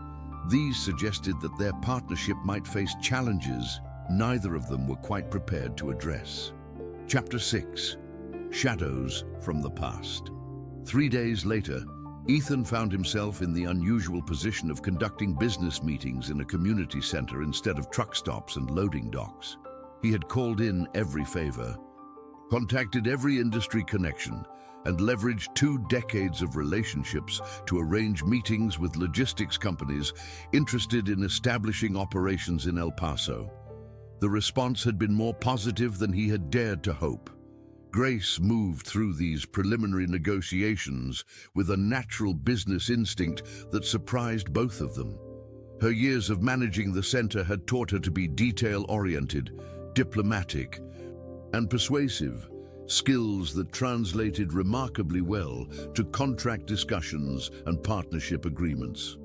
these suggested that their partnership might face challenges neither of them were quite prepared to address. Chapter 6. Shadows from the Past. 3 days later, Ethan found himself in the unusual position of conducting business meetings in a community center instead of truck stops and loading docks. He had called in every favor, contacted every industry connection, and leveraged 2 decades of relationships to arrange meetings with logistics companies interested in establishing operations in El Paso. The response had been more positive than he had dared to hope. Grace moved through these preliminary negotiations with a natural business instinct that surprised both of them. Her years of managing the center had taught her to be detail-oriented, diplomatic, and persuasive, skills that translated remarkably well to contract discussions and partnership agreements.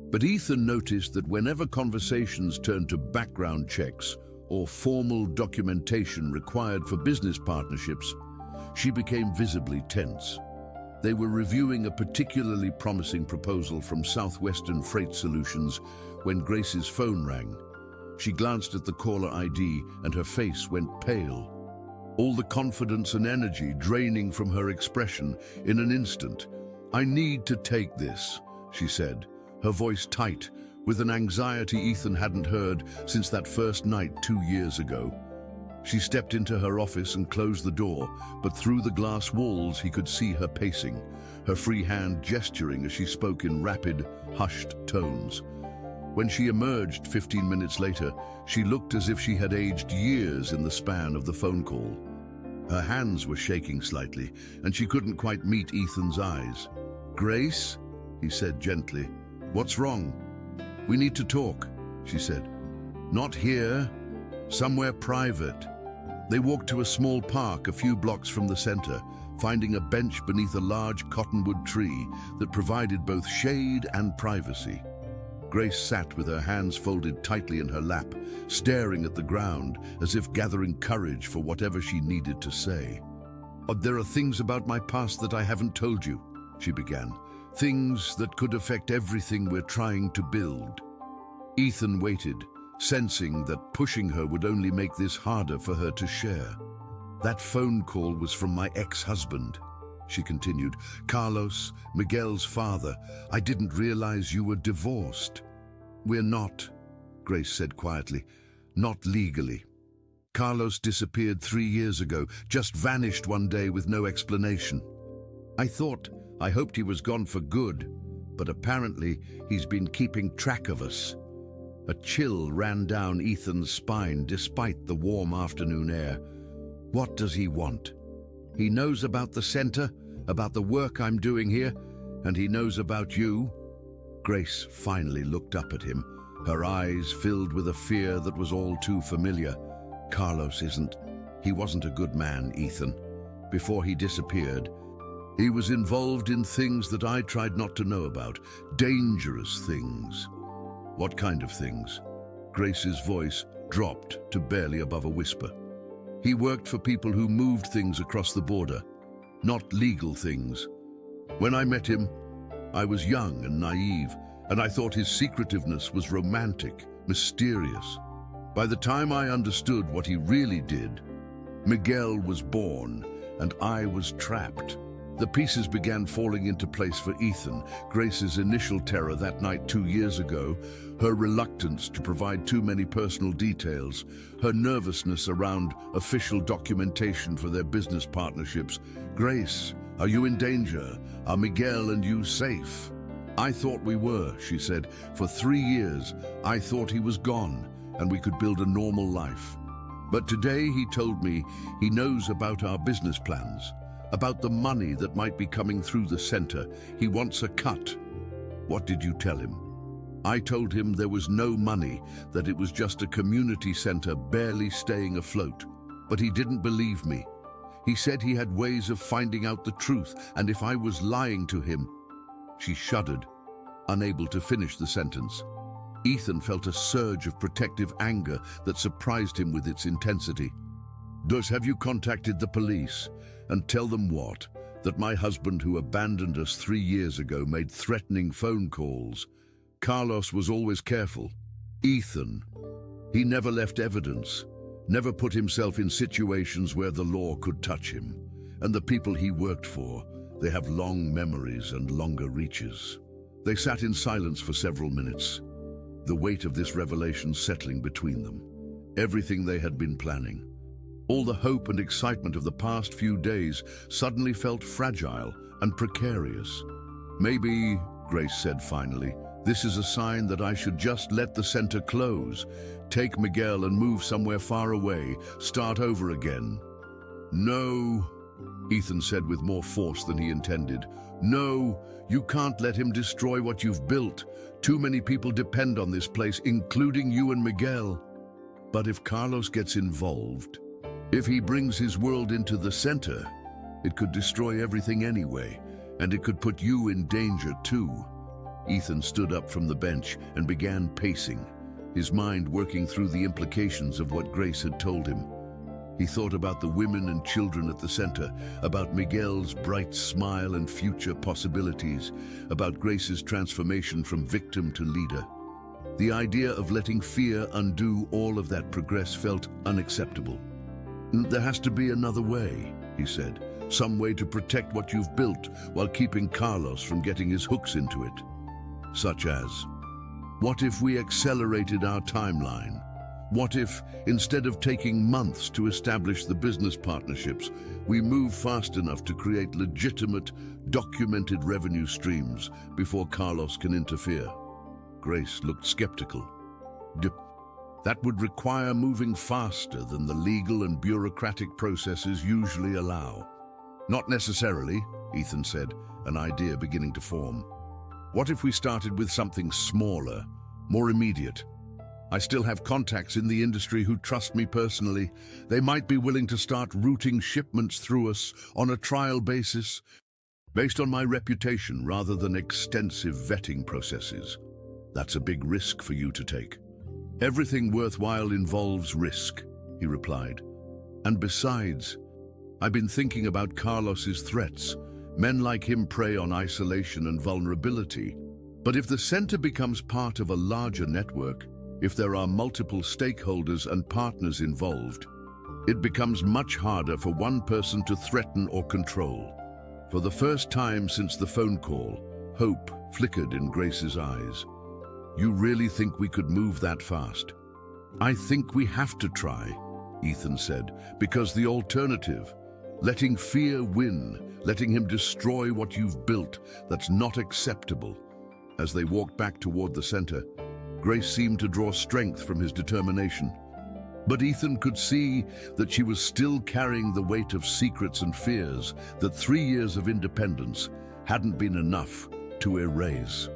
But Ethan noticed that whenever conversations turned to background checks or formal documentation required for business partnerships, she became visibly tense. They were reviewing a particularly promising proposal from Southwestern Freight Solutions when Grace's phone rang. She glanced at the caller ID and her face went pale, all the confidence and energy draining from her expression in an instant. "I need to take this," she said, her voice tight, with an anxiety Ethan hadn't heard since that first night 2 years ago. She stepped into her office and closed the door, but through the glass walls he could see her pacing, her free hand gesturing as she spoke in rapid, hushed tones. When she emerged 15 minutes later, she looked as if she had aged years in the span of the phone call. Her hands were shaking slightly, and she couldn't quite meet Ethan's eyes. "Grace?" he said gently. "What's wrong?" "We need to talk," she said. "Not here. Somewhere private." They walked to a small park a few blocks from the center, finding a bench beneath a large cottonwood tree that provided both shade and privacy. Grace sat with her hands folded tightly in her lap, staring at the ground as if gathering courage for whatever she needed to say. "There are things about my past that I haven't told you," she began. "Things that could affect everything we're trying to build." Ethan waited, sensing that pushing her would only make this harder for her to share. "That phone call was from my ex-husband," she continued. "Carlos, Miguel's father. I didn't realize you were divorced." "We're not," Grace said quietly. "Not legally. Carlos disappeared 3 years ago, just vanished one day with no explanation. I hoped he was gone for good, but apparently he's been keeping track of us." A chill ran down Ethan's spine despite the warm afternoon air. "What does he want?" "He knows about the center, about the work I'm doing here, and he knows about you." Grace finally looked up at him, her eyes filled with a fear that was all too familiar. "Carlos he wasn't a good man, Ethan. Before he disappeared, he was involved in things that I tried not to know about, dangerous things." "What kind of things?" Grace's voice dropped to barely above a whisper. "He worked for people who moved things across the border, not legal things. When I met him, I was young and naive, and I thought his secretiveness was romantic, mysterious. By the time I understood what he really did, Miguel was born, and I was trapped." The pieces began falling into place for Ethan. Grace's initial terror that night 2 years ago, her reluctance to provide too many personal details, her nervousness around official documentation for their business partnerships. "Grace, are you in danger? Are Miguel and you safe?" "I thought we were," she said. "For 3 years, I thought he was gone, and we could build a normal life. But today he told me he knows about our business plans, about the money that might be coming through the center. He wants a cut." "What did you tell him?" "I told him there was no money, that it was just a community center barely staying afloat. But he didn't believe me. He said he had ways of finding out the truth, and if I was lying to him..." She shuddered, unable to finish the sentence. Ethan felt a surge of protective anger that surprised him with its intensity. Have you contacted the police? And tell them what? That my husband, who abandoned us 3 years ago, made threatening phone calls. Carlos was always careful. Ethan. He never left evidence, never put himself in situations where the law could touch him. And the people he worked for, they have long memories and longer reaches. They sat in silence for several minutes, the weight of this revelation settling between them. Everything they had been planning, all the hope and excitement of the past few days, suddenly felt fragile and precarious. Maybe, Grace said finally, this is a sign that I should just let the center close, take Miguel and move somewhere far away, start over again. No, Ethan said with more force than he intended. No, you can't let him destroy what you've built. Too many people depend on this place, including you and Miguel. But if Carlos gets involved, if he brings his world into the center, it could destroy everything anyway, and it could put you in danger too. Ethan stood up from the bench and began pacing, his mind working through the implications of what Grace had told him. He thought about the women and children at the center, about Miguel's bright smile and future possibilities, about Grace's transformation from victim to leader. The idea of letting fear undo all of that progress felt unacceptable. There has to be another way, he said, some way to protect what you've built while keeping Carlos from getting his hooks into it. Such as, what if we accelerated our timeline? What if, instead of taking months to establish the business partnerships, we move fast enough to create legitimate, documented revenue streams before Carlos can interfere? Grace looked skeptical. That would require moving faster than the legal and bureaucratic processes usually allow. Not necessarily, Ethan said, an idea beginning to form. What if we started with something smaller, more immediate? I still have contacts in the industry who trust me personally. They might be willing to start routing shipments through us on a trial basis, based on my reputation rather than extensive vetting processes. That's a big risk for you to take. Everything worthwhile involves risk, he replied. And besides, I've been thinking about Carlos's threats. Men like him prey on isolation and vulnerability. But if the center becomes part of a larger network, if there are multiple stakeholders and partners involved, it becomes much harder for one person to threaten or control. For the first time since the phone call, hope flickered in Grace's eyes. You really think we could move that fast? I think we have to try, Ethan said, because the alternative, letting fear win, letting him destroy what you've built, that's not acceptable. As they walked back toward the center, Grace seemed to draw strength from his determination. But Ethan could see that she was still carrying the weight of secrets and fears that 3 years of independence hadn't been enough to erase.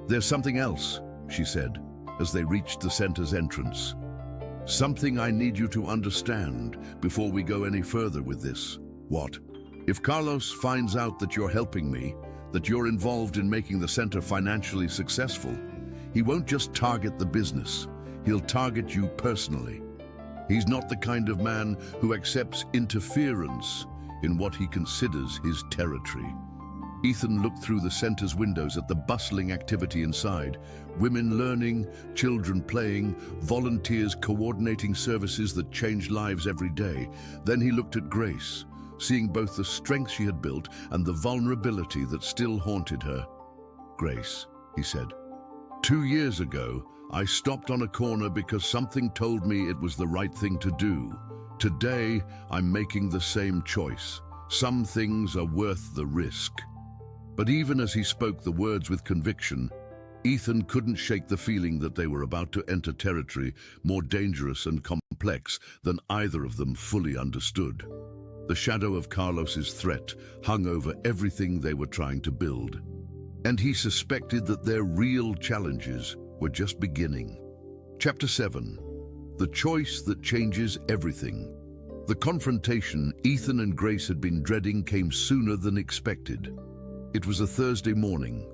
There's something else, she said, as they reached the center's entrance. Something I need you to understand before we go any further with this. What? If Carlos finds out that you're helping me, that you're involved in making the center financially successful, he won't just target the business, he'll target you personally. He's not the kind of man who accepts interference in what he considers his territory. Ethan looked through the center's windows at the bustling activity inside, women learning, children playing, volunteers coordinating services that changed lives every day. Then he looked at Grace, seeing both the strength she had built and the vulnerability that still haunted her. Grace, he said, 2 years ago, I stopped on a corner because something told me it was the right thing to do. Today, I'm making the same choice. Some things are worth the risk. But even as he spoke the words with conviction, Ethan couldn't shake the feeling that they were about to enter territory more dangerous and complex than either of them fully understood. The shadow of Carlos's threat hung over everything they were trying to build, and he suspected that their real challenges were just beginning. Chapter 7. The choice that changes everything. The confrontation Ethan and Grace had been dreading came sooner than expected. It was a Thursday morning,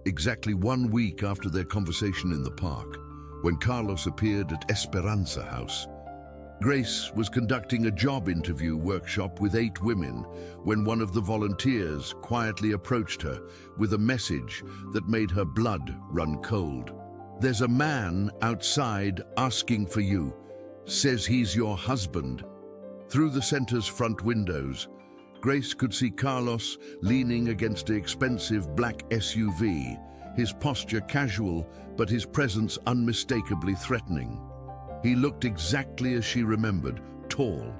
exactly 1 week after their conversation in the park, when Carlos appeared at Esperanza House. Grace was conducting a job interview workshop with 8 women when one of the volunteers quietly approached her with a message that made her blood run cold. "There's a man outside asking for you. Says he's your husband." Through the center's front windows, Grace could see Carlos leaning against the expensive black SUV, his posture casual, but his presence unmistakably threatening. He looked exactly as she remembered, tall,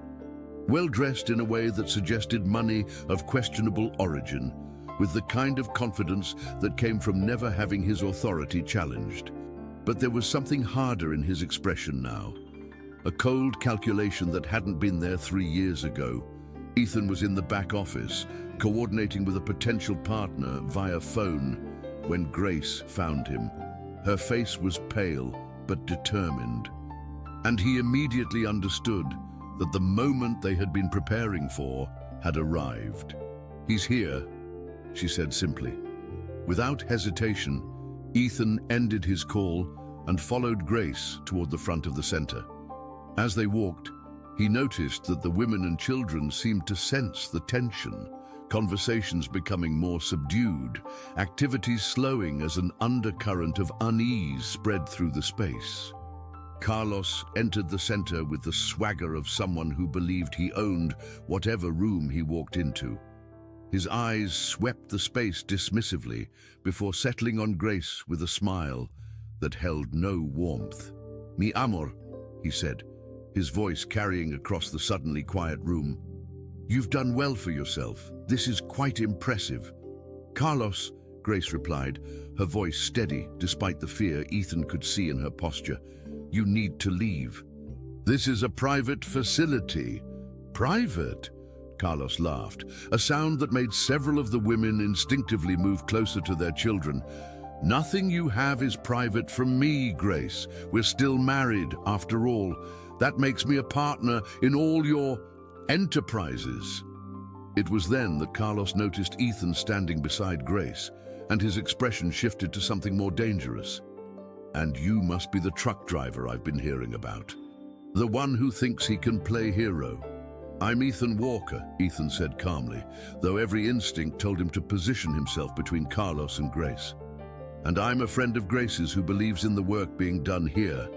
well-dressed in a way that suggested money of questionable origin, with the kind of confidence that came from never having his authority challenged. But there was something harder in his expression now, a cold calculation that hadn't been there 3 years ago. Ethan was in the back office, coordinating with a potential partner via phone, when Grace found him. Her face was pale, but determined. And he immediately understood that the moment they had been preparing for had arrived. "He's here," she said simply. Without hesitation, Ethan ended his call and followed Grace toward the front of the center. As they walked, he noticed that the women and children seemed to sense the tension, conversations becoming more subdued, activities slowing as an undercurrent of unease spread through the space. Carlos entered the center with the swagger of someone who believed he owned whatever room he walked into. His eyes swept the space dismissively before settling on Grace with a smile that held no warmth. "Mi amor," he said, his voice carrying across the suddenly quiet room. "You've done well for yourself. This is quite impressive." "Carlos," Grace replied, her voice steady despite the fear Ethan could see in her posture, "you need to leave." "This is a private facility." "Private?" Carlos laughed, a sound that made several of the women instinctively move closer to their children. "Nothing you have is private from me, Grace. We're still married, after all. That makes me a partner in all your enterprises." It was then that Carlos noticed Ethan standing beside Grace, and his expression shifted to something more dangerous. "And you must be the truck driver I've been hearing about. The one who thinks he can play hero." "I'm Ethan Walker," Ethan said calmly, though every instinct told him to position himself between Carlos and Grace. "And I'm a friend of Grace's who believes in the work being done here."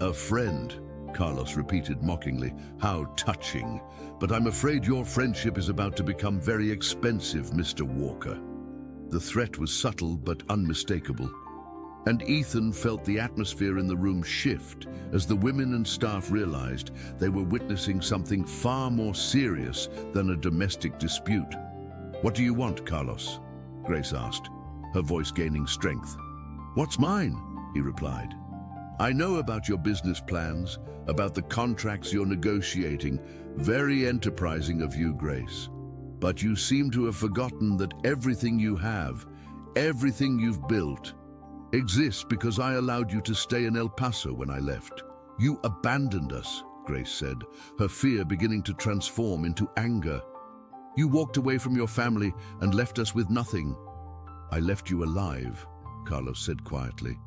"A friend," Carlos repeated mockingly. "How touching. But I'm afraid your friendship is about to become very expensive, Mr. Walker." The threat was subtle but unmistakable. And Ethan felt the atmosphere in the room shift as the women and staff realized they were witnessing something far more serious than a domestic dispute. "What do you want, Carlos?" Grace asked, her voice gaining strength. "What's mine?" he replied. "I know about your business plans, about the contracts you're negotiating. Very enterprising of you, Grace. But you seem to have forgotten that everything you have, everything you've built, exists because I allowed you to stay in El Paso when I left. You abandoned us," Grace said, her fear beginning to transform into anger. "You walked away from your family and left us with nothing." "I left you alive," Carlos said quietly,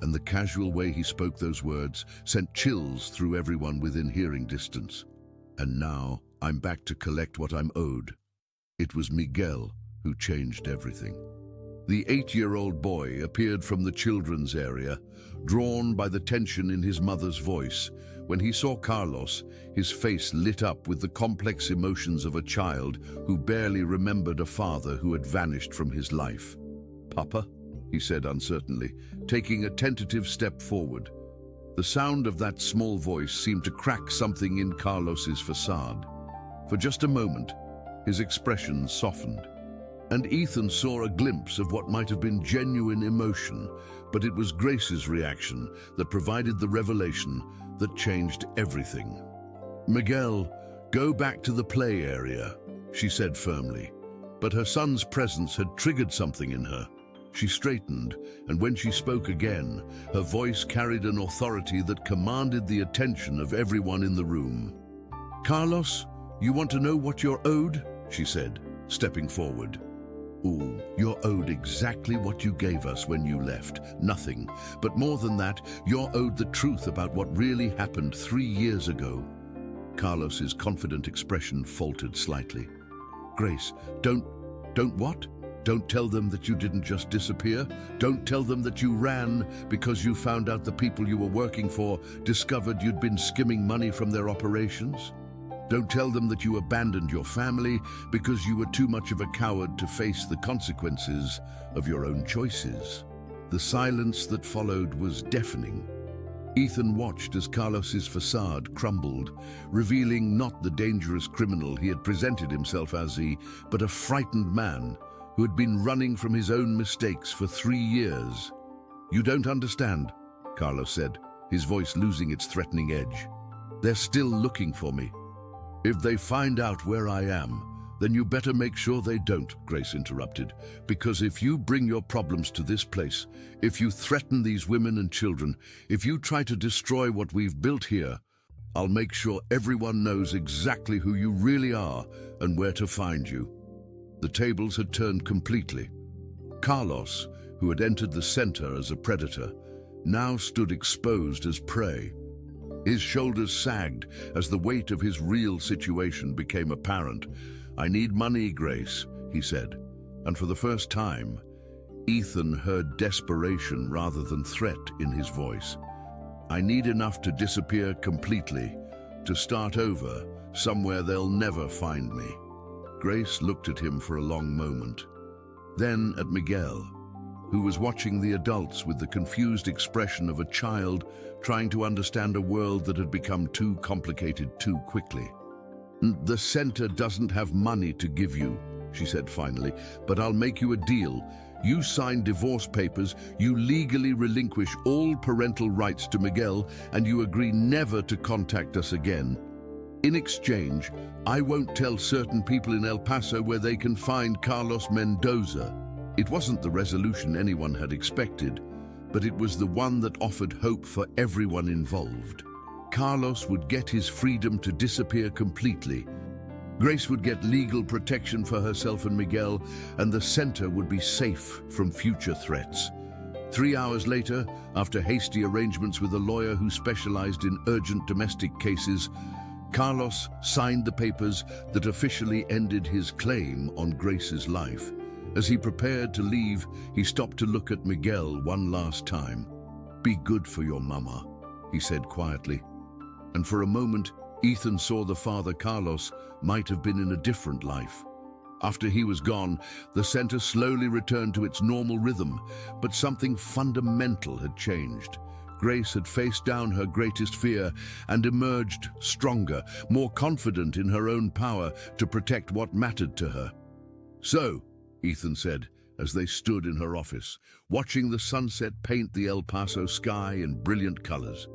and the casual way he spoke those words sent chills through everyone within hearing distance. "And now I'm back to collect what I'm owed." It was Miguel who changed everything. The 8-year-old boy appeared from the children's area, drawn by the tension in his mother's voice. When he saw Carlos, his face lit up with the complex emotions of a child who barely remembered a father who had vanished from his life. "Papa?" he said uncertainly, taking a tentative step forward. The sound of that small voice seemed to crack something in Carlos's facade. For just a moment, his expression softened, and Ethan saw a glimpse of what might have been genuine emotion, but it was Grace's reaction that provided the revelation that changed everything. "Miguel, go back to the play area," she said firmly, but her son's presence had triggered something in her. She straightened, and when she spoke again, her voice carried an authority that commanded the attention of everyone in the room. "Carlos, you want to know what you're owed?" she said, stepping forward. Ooh, you're owed exactly what you gave us when you left. Nothing. But more than that, you're owed the truth about what really happened 3 years ago. Carlos's confident expression faltered slightly. Grace, don't what? Don't tell them that you didn't just disappear. Don't tell them that you ran because you found out the people you were working for discovered you'd been skimming money from their operations. Don't tell them that you abandoned your family because you were too much of a coward to face the consequences of your own choices. The silence that followed was deafening. Ethan watched as Carlos's facade crumbled, revealing not the dangerous criminal he had presented himself as, but a frightened man who had been running from his own mistakes for 3 years. "You don't understand," Carlos said, his voice losing its threatening edge. "They're still looking for me. If they find out where I am, then you better make sure they don't," Grace interrupted. "Because if you bring your problems to this place, if you threaten these women and children, if you try to destroy what we've built here, I'll make sure everyone knows exactly who you really are and where to find you." The tables had turned completely. Carlos, who had entered the center as a predator, now stood exposed as prey. His shoulders sagged as the weight of his real situation became apparent. "I need money, Grace," he said, and for the first time, Ethan heard desperation rather than threat in his voice. "I need enough to disappear completely, to start over, somewhere they'll never find me." Grace looked at him for a long moment, then at Miguel, who was watching the adults with the confused expression of a child trying to understand a world that had become too complicated too quickly. "The center doesn't have money to give you," she said finally, "but I'll make you a deal. You sign divorce papers, you legally relinquish all parental rights to Miguel, and you agree never to contact us again. In exchange, I won't tell certain people in El Paso where they can find Carlos Mendoza." It wasn't the resolution anyone had expected, but it was the one that offered hope for everyone involved. Carlos would get his freedom to disappear completely. Grace would get legal protection for herself and Miguel, and the center would be safe from future threats. 3 hours later, after hasty arrangements with a lawyer who specialized in urgent domestic cases, Carlos signed the papers that officially ended his claim on Grace's life. As he prepared to leave, he stopped to look at Miguel one last time. "Be good for your mama," he said quietly. And for a moment, Ethan saw the father Carlos might have been in a different life. After he was gone, the center slowly returned to its normal rhythm, but something fundamental had changed. Grace had faced down her greatest fear and emerged stronger, more confident in her own power to protect what mattered to her. "So," Ethan said, as they stood in her office, watching the sunset paint the El Paso sky in brilliant colors,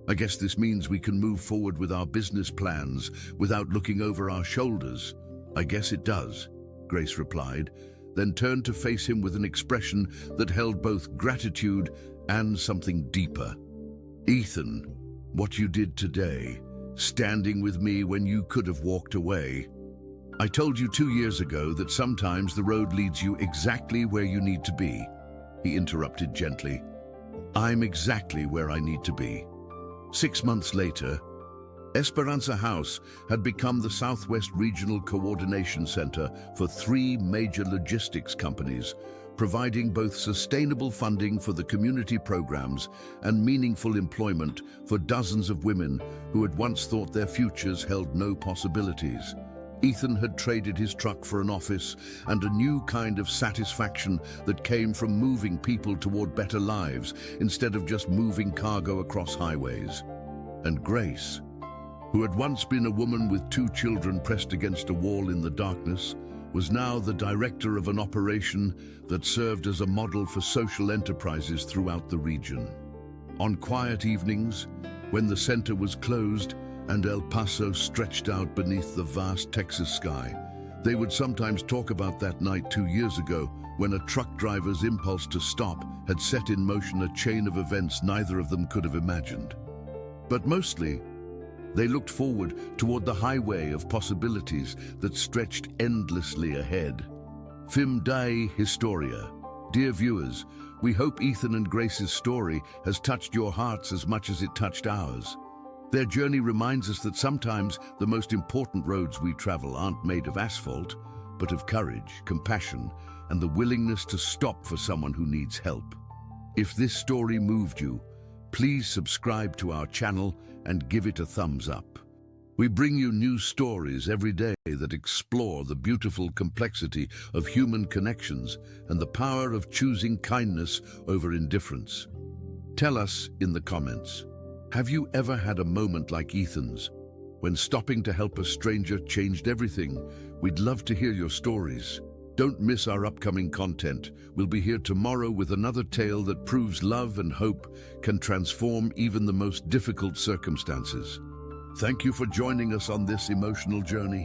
"I guess this means we can move forward with our business plans without looking over our shoulders." "I guess it does," Grace replied, then turned to face him with an expression that held both gratitude and something deeper. "Ethan, what you did today, standing with me when you could have walked away. I told you 2 years ago that sometimes the road leads you exactly where you need to be," he interrupted gently. "I'm exactly where I need to be." 6 months later, Esperanza House had become the Southwest Regional Coordination Center for 3 major logistics companies, providing both sustainable funding for the community programs and meaningful employment for dozens of women who had once thought their futures held no possibilities. Ethan had traded his truck for an office and a new kind of satisfaction that came from moving people toward better lives instead of just moving cargo across highways. And Grace, who had once been a woman with 2 children pressed against a wall in the darkness, was now the director of an operation that served as a model for social enterprises throughout the region. On quiet evenings, when the center was closed and El Paso stretched out beneath the vast Texas sky, they would sometimes talk about that night 2 years ago when a truck driver's impulse to stop had set in motion a chain of events neither of them could have imagined. But mostly, they looked forward toward the highway of possibilities that stretched endlessly ahead. Fim Dei Historia. Dear viewers, we hope Ethan and Grace's story has touched your hearts as much as it touched ours. Their journey reminds us that sometimes the most important roads we travel aren't made of asphalt, but of courage, compassion, and the willingness to stop for someone who needs help. If this story moved you, please subscribe to our channel and give it a thumbs up. We bring you new stories every day that explore the beautiful complexity of human connections and the power of choosing kindness over indifference. Tell us in the comments, have you ever had a moment like Ethan's, when stopping to help a stranger changed everything? We'd love to hear your stories. Don't miss our upcoming content. We'll be here tomorrow with another tale that proves love and hope can transform even the most difficult circumstances. Thank you for joining us on this emotional journey.